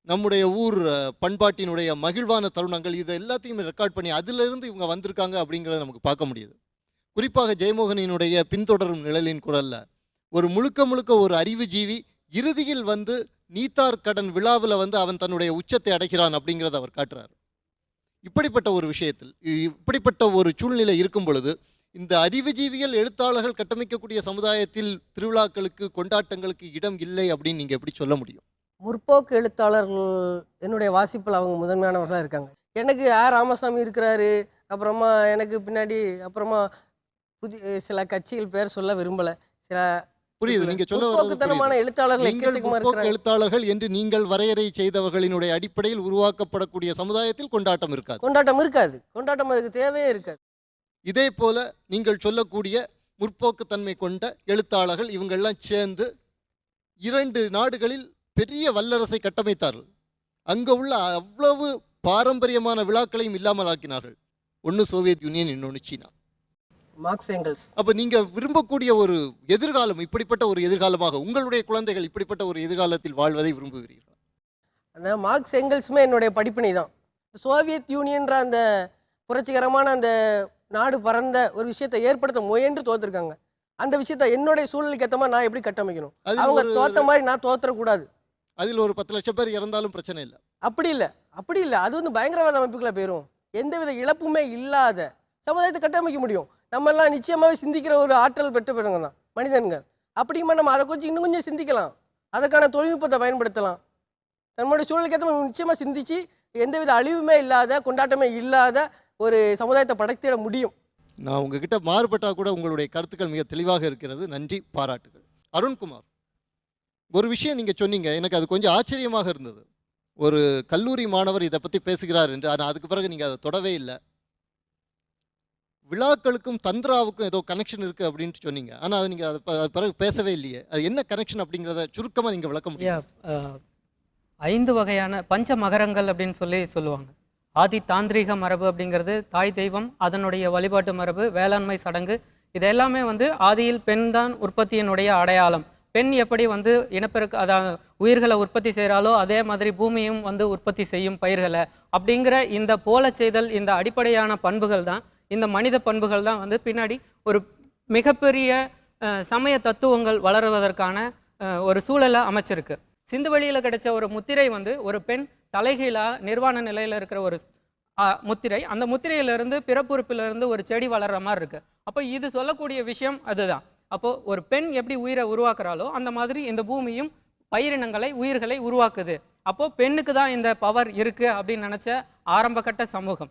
நம்முடைய ஊர் பண்பாட்டினுடைய மகிழ்வான தருணங்கள், இது எல்லாத்தையும் ரெக்கார்ட் பண்ணி அதிலிருந்து இவங்க வந்திருக்காங்க அப்படிங்கிறத நமக்கு பார்க்க முடியுது. குறிப்பாக ஜெயமோகனினுடைய பின்தொடரும் நிழலின் குரலில் ஒரு முழுக்க ஒரு அறிவுஜீவி இறுதியில் நீத்தார் கடன் விழாவில் அவன் தன்னுடைய உச்சத்தை அடைகிறான் அப்படிங்கிறத அவர் காட்டுறார். இப்படிப்பட்ட ஒரு விஷயத்தில், இப்படிப்பட்ட ஒரு சூழ்நிலை இருக்கும் பொழுது இந்த அறிவுஜீவிகள் எழுத்தாளர்கள் கட்டமைக்கக்கூடிய சமுதாயத்தில் திருவிழாக்களுக்கு கொண்டாட்டங்களுக்கு இடம் இல்லை அப்படின்னு நீங்கள் எப்படி சொல்ல முடியும்? முற்போக்கு எழுத்தாளர்கள் என்னுடைய வாசிப்பில் அவங்க முதன்மையானவர்களாக இருக்காங்க. எனக்கு ராமசாமி இருக்கிறாரு, அப்புறமா எனக்கு பின்னாடி அப்புறமா சில கட்சிகள் பேர் சொல்ல விரும்பல. சில புரியுது நீங்க சொல்ல எழுத்தாளர்கள் என்று நீங்கள் வரையறை செய்தவர்களினுடைய அடிப்படையில் உருவாக்கப்படக்கூடிய சமுதாயத்தில் கொண்டாட்டம் இருக்காது. கொண்டாட்டம் அதுக்கு தேவையே இருக்காது. இதே போல நீங்கள் சொல்லக்கூடிய முற்போக்கு தன்மை கொண்ட எழுத்தாளர்கள் இவங்கெல்லாம் சேர்ந்து 2 நாடுகளில் பெரிய வல்லரசை கட்டமைத்தார்கள். அங்கே உள்ள அவ்வளவு பாரம்பரியமான விழாக்களையும் இல்லாமல் ஆக்கினார்கள். ஒன்று சோவியத் யூனியன், இன்னொன்று சீனா. Marks Engels. அப்போ நீங்கள் விரும்பக்கூடிய ஒரு எதிர்காலம் இப்படிப்பட்ட ஒரு எதிர்காலமாக உங்களுடைய குழந்தைகள் இப்படிப்பட்ட ஒரு எதிர்காலத்தில் வாழ்வதை விரும்புகிறீர்கள்? அந்த மார்க்ஸ் ஏங்கல்ஸுமே என்னுடைய படிப்பினை தான். சோவியத் யூனியன்ற அந்த புரட்சிகரமான அந்த நாடு பறந்த ஒரு விஷயத்தை ஏற்படுத்த முயன்று தோத்துருக்காங்க. அந்த விஷயத்த என்னுடைய சூழ்நிலைக்கு ஏற்ற மாதிரி நான் எப்படி கட்டமைக்கணும்? அவங்க தோத்த மாதிரி நான் தோற்றக்கூடாது. அதில் ஒரு 10 லட்சம் பேர் இறந்தாலும் பிரச்சனை இல்லை. அப்படி இல்லை. அது வந்து பயங்கரவாத அமைப்புக்குள்ள போயிடும். எந்தவித இழப்புமே இல்லாத சமுதாயத்தை கட்டமைக்க முடியும். நம்ம எல்லாம் நிச்சயமாகவே சிந்திக்கிற ஒரு ஆற்றல் பெற்றவங்க தான் மனிதன்கள். அப்படிங்குமா நம்ம அதை கொஞ்சம் இன்னும் கொஞ்சம் சிந்திக்கலாம். அதற்கான தொழில்நுட்பத்தை பயன்படுத்தலாம். நம்மளுடைய சூழலுக்கு ஏற்ற மாதிரி நிச்சயமாக சிந்திச்சு எந்தவித அழிவுமே இல்லாத கொண்டாட்டமே இல்லாத ஒரு சமுதாயத்தை படைத்திட முடியும். நான் உங்ககிட்ட மாறுபட்டால் கூட உங்களுடைய கருத்துக்கள் மிக தெளிவாக இருக்கிறது. நன்றி, பாராட்டுகள். அருண்குமார், ஒரு விஷயம் நீங்கள் சொன்னீங்க, எனக்கு அது கொஞ்சம் ஆச்சரியமாக இருந்தது. ஒரு கல்லூரி மாணவர் இதை பற்றி பேசுகிறார் என்று. ஆனால் அதுக்கு பிறகு நீங்கள் அதை தொடவே இல்லை. விழாக்களுக்கும் தந்திராவுக்கும் ஏதோ கனெக்ஷன் இருக்குது அப்படின்ட்டு சொன்னீங்க. ஆனால் அது நீங்கள் அது பிறகு பேசவே இல்லையே. அது என்ன கனெக்ஷன் அப்படிங்கிறத சுருக்கமாக நீங்கள் விளக்க முடியும்? 5 வகையான பஞ்ச மகரங்கள் அப்படின்னு சொல்லுவாங்க. ஆதி தாந்திரீக மரபு அப்படிங்கிறது தாய் தெய்வம், அதனுடைய வழிபாட்டு மரபு, வேளாண்மை சடங்கு, இது எல்லாமே வந்து ஆதியில் பெண் தான் உற்பத்தியினுடைய அடையாளம். பெண் எப்படி வந்து இனப்பெருக்க அதாவது உயிர்களை உற்பத்தி செய்கிறாலோ அதே மாதிரி பூமியும் வந்து உற்பத்தி செய்யும் பயிர்களை. அப்படிங்கிற இந்த போல செய்தல், இந்த அடிப்படையான பண்புகள் தான், இந்த மனித பண்புகள் தான் வந்து பின்னாடி ஒரு மிகப்பெரிய சமய தத்துவங்கள் வளருவதற்கான ஒரு சூழலை அமைச்சிருக்கு. சிந்து வழியில் கிடைச்ச ஒரு முத்திரை வந்து ஒரு பெண் தலைகீழாக நிர்வாண நிலையில் இருக்கிற ஒரு முத்திரை. அந்த முத்திரையிலிருந்து பிறப்புறுப்பிலிருந்து ஒரு செடி வளர்கிற மாதிரி இருக்குது. அப்போ இது சொல்லக்கூடிய விஷயம் அதுதான். அப்போது ஒரு பெண் எப்படி உயிரை உருவாக்குறாலோ அந்த மாதிரி இந்த பூமியும் பயிரினங்களை உயிர்களை உருவாக்குது. அப்போது பெண்ணுக்கு தான் இந்த பவர் இருக்குது அப்படின்னு நினச்ச ஆரம்பகட்ட சமூகம்.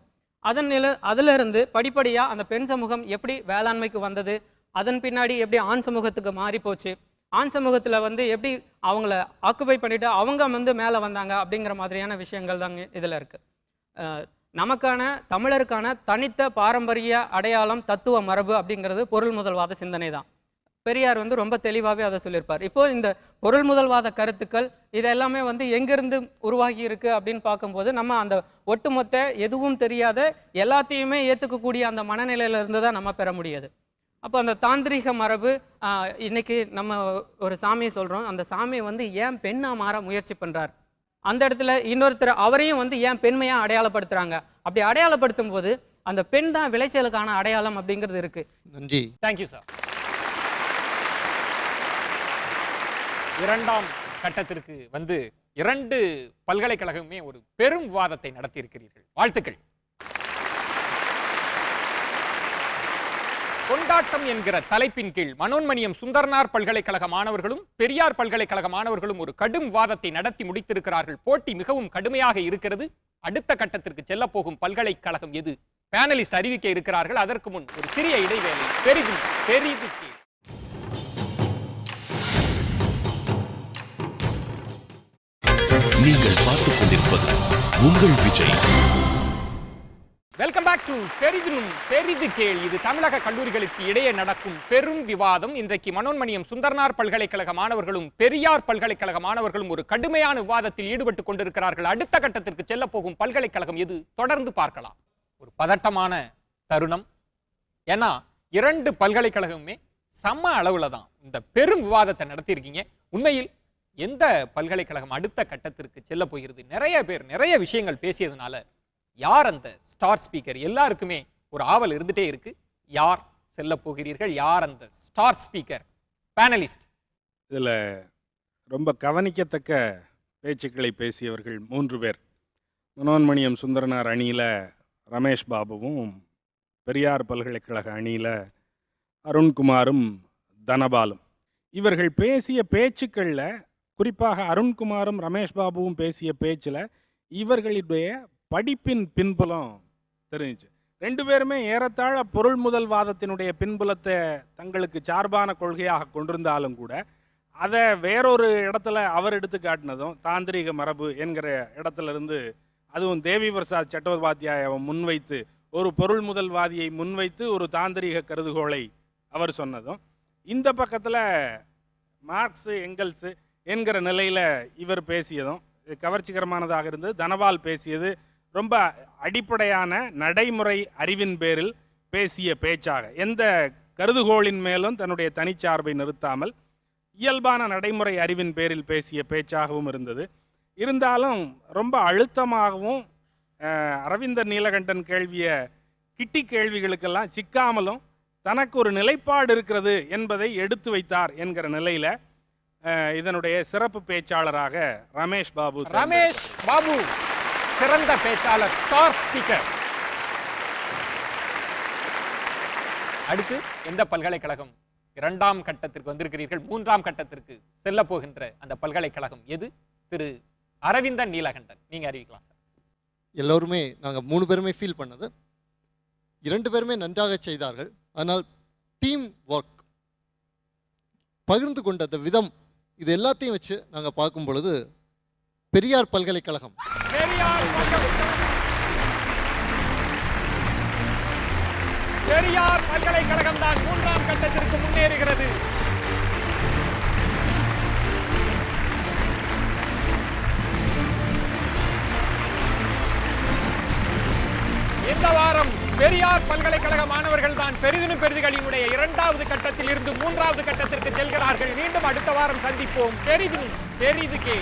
அதிலிருந்து படிப்படியாக அந்த பெண் சமூகம் எப்படி வேளாண்மைக்கு வந்தது, அதன் பின்னாடி எப்படி ஆண் சமூகத்துக்கு மாறி போச்சு, ஆண் சமூகத்தில் வந்து எப்படி அவங்கள ஆக்குபை பண்ணிவிட்டு அவங்க வந்து மேலே வந்தாங்க அப்படிங்கிற மாதிரியான விஷயங்கள் தாங்க இதில் இருக்குது. நமக்கான தமிழருக்கான தனித்த பாரம்பரிய அடையாளம் தத்துவ மரபு அப்படிங்கிறது பொருள் முதல்வாத சிந்தனை தான். பெரியார் வந்து ரொம்ப தெளிவாகவே அதை சொல்லியிருப்பார். இப்போது இந்த பொருள் முதல்வாத கருத்துக்கள் இதெல்லாமே வந்து எங்கேருந்து உருவாகி இருக்குது அப்படின்னு பார்க்கும்போது நம்ம அந்த ஒட்டுமொத்த எதுவும் தெரியாத எல்லாத்தையுமே ஏற்றுக்கக்கூடிய அந்த மனநிலையிலிருந்து தான் நம்ம பெற முடியாது. அப்போ அந்த தாந்திரிக மரபு இன்னைக்கு நம்ம ஒரு சாமியை சொல்கிறோம், அந்த சாமியை வந்து ஏன் பெண்ணாக மாற முயற்சி பண்ணுறார், அந்த இடத்துல இன்னொருத்தர் அவரையும் வந்து ஏன் பெண்மையாக அடையாளப்படுத்துகிறாங்க. அப்படி அடையாளப்படுத்தும் போது அந்த பெண் தான் விளைச்சலுக்கான அடையாளம் அப்படிங்கிறது இருக்கு. நன்றி, தேங்க்யூ சார். இரண்டாம் கட்டத்திற்கு வந்து 2 பல்கலைக்கழகமே ஒரு பெரும் விவாதத்தை நடத்தி இருக்கிறீர்கள். வாழ்த்துக்கள். கொண்டாட்டம் என்கிற தலைப்பின் கீழ் மனோன்மணியம் சுந்தரனார் பல்கலைக்கழக மாணவர்களும் பெரியார் பல்கலைக்கழக மாணவர்களும் ஒரு கடும் விவாதத்தை நடத்தி முடித்திருக்கிறார்கள். போட்டி மிகவும் கடுமையாக இருக்கிறது. அடுத்த கட்டத்திற்கு செல்ல போகும் பல்கலைக்கழகம் எது, பேனலிஸ்ட் அறிவிக்க இருக்கிறார்கள். அதற்கு முன் ஒரு சிறிய இடைவேளை. பெரிது நீங்கள் பார்த்துக் கொண்டிருப்பது உங்கள் விஜய். வெல்கம் பேக் டு பெரிது கேள். இது தமிழக கல்லூரிகளுக்கு இடையே நடக்கும் பெரும் விவாதம். இன்றைக்கு மனோன்மணியம் சுந்தரனார் பல்கலைக்கழக மாணவர்களும் பெரியார் பல்கலைக்கழக மாணவர்களும் ஒரு கடுமையான விவாதத்தில் ஈடுபட்டுக் கொண்டிருக்கிறார்கள். அடுத்த கட்டத்திற்கு செல்ல போகும் பல்கலைக்கழகம் எது, தொடர்ந்து பார்க்கலாம். ஒரு பதட்டமான தருணம். ஏன்னா 2 பல்கலைக்கழகமுமே சம அளவுல தான் இந்த பெரும் விவாதத்தை நடத்தியிருக்கீங்க. உண்மையில் எந்த பல்கலைக்கழகம் அடுத்த கட்டத்திற்கு செல்ல போகிறது? நிறைய பேர் நிறைய விஷயங்கள் பேசியதுனால யார் அந்த ஸ்டார் ஸ்பீக்கர், எல்லாருக்குமே ஒரு ஆவல் இருந்துட்டே இருக்கு. யார் செல்ல போகிறீர்கள், யார் அந்த ஸ்டார் ஸ்பீக்கர் பேனலிஸ்ட்? இதில் ரொம்ப கவனிக்கத்தக்க பேச்சுக்களை பேசியவர்கள் 3 பேர். மனோன்மணியம் சுந்தரனார் அணியில் ரமேஷ் பாபுவும், பெரியார் பல்கலைக்கழக அணியில் அருண்குமாரும் தனபாலும். இவர்கள் பேசிய பேச்சுக்களில், குறிப்பாக அருண்குமாரும் ரமேஷ் பாபுவும் பேசிய பேச்சில் இவர்களுடைய படிப்பின் பின்புலம் தெரிஞ்சிச்சு. 2 பேருமே ஏறத்தாழ பொருள் முதல்வாதத்தினுடைய பின்புலத்தை தங்களுக்கு சார்பான கொள்கையாக கொண்டிருந்தாலும் கூட அதை வேறொரு இடத்துல அவர் எடுத்து காட்டினதும் தாந்திரிக மரபு என்கிற இடத்துலேருந்து, அதுவும் தேவி பிரசாத் சட்டோபாத்தியாயை முன்வைத்து ஒரு பொருள் முதல்வாதியை முன்வைத்து ஒரு தாந்திரிக கருதுகோளை அவர் சொன்னதும், இந்த பக்கத்தில் மார்க்ஸு எங்கல்ஸு என்கிற நிலையில் இவர் பேசியதும் கவர்ச்சிகரமானதாக இருந்தது. தனபால் பேசியது ரொம்ப அடிப்படையான நடைமுறை அறிவின் பேரில் பேசிய பேச்சாக, எந்த கருதுகோளின் மேலும் தன்னுடைய தனிச்சார்பை நிறுத்தாமல் இயல்பான நடைமுறை அறிவின் பேரில் பேசிய பேச்சாகவும் இருந்தது. இருந்தாலும் ரொம்ப அழுத்தமாகவும் அரவிந்தர் நீலகண்டன் கேள்விய கிட்டி கேள்விகளுக்கெல்லாம் சிக்காமலும் தனக்கு ஒரு நிலைப்பாடு இருக்கிறது என்பதை எடுத்து வைத்தார் என்கிற நிலையில் இதனுடைய சிறப்பு பேச்சாளராக ரமேஷ் பாபு சிறந்த பேச்சாளர், ஸ்டார் ஸ்பீக்கர். அடுத்து எந்த பல்கலைக்கழகம் இரண்டாம் கட்டத்திற்கு வந்திருக்கிறீர்கள்? மூன்றாம் கட்டத்திற்கு செல்ல போகின்ற அந்த பல்கலைக்கழகம் எது? திரு அரவிந்தன் நீலகண்டன், நீங்க அறிவிக்கலாம் சார். எல்லோருமே நாங்கள் 3 பேருமே ஃபீல் பண்ணது, 2 பேருமே நன்றாக செய்தார்கள். ஆனால் டீம் ஒர்க், பகிர்ந்து கொண்ட விதம், இது எல்லாத்தையும் வச்சு நாங்கள் பார்க்கும் பொழுது பெரியார் பல்கலைக்கழகம் தான் மூன்றாம் கட்டத்திற்கு முன்னேறுகிறது. இந்த வாரம் பெரியார் பல்கலைக்கழக மாணவர்கள் தான் பெரிதினும் பெரிதுகளினுடைய 2வது கட்டத்தில் இருந்து 3வது கட்டத்திற்கு செல்கிறார்கள். மீண்டும் அடுத்த வாரம் சந்திப்போம். பெரிதினும் பெரிதுகே.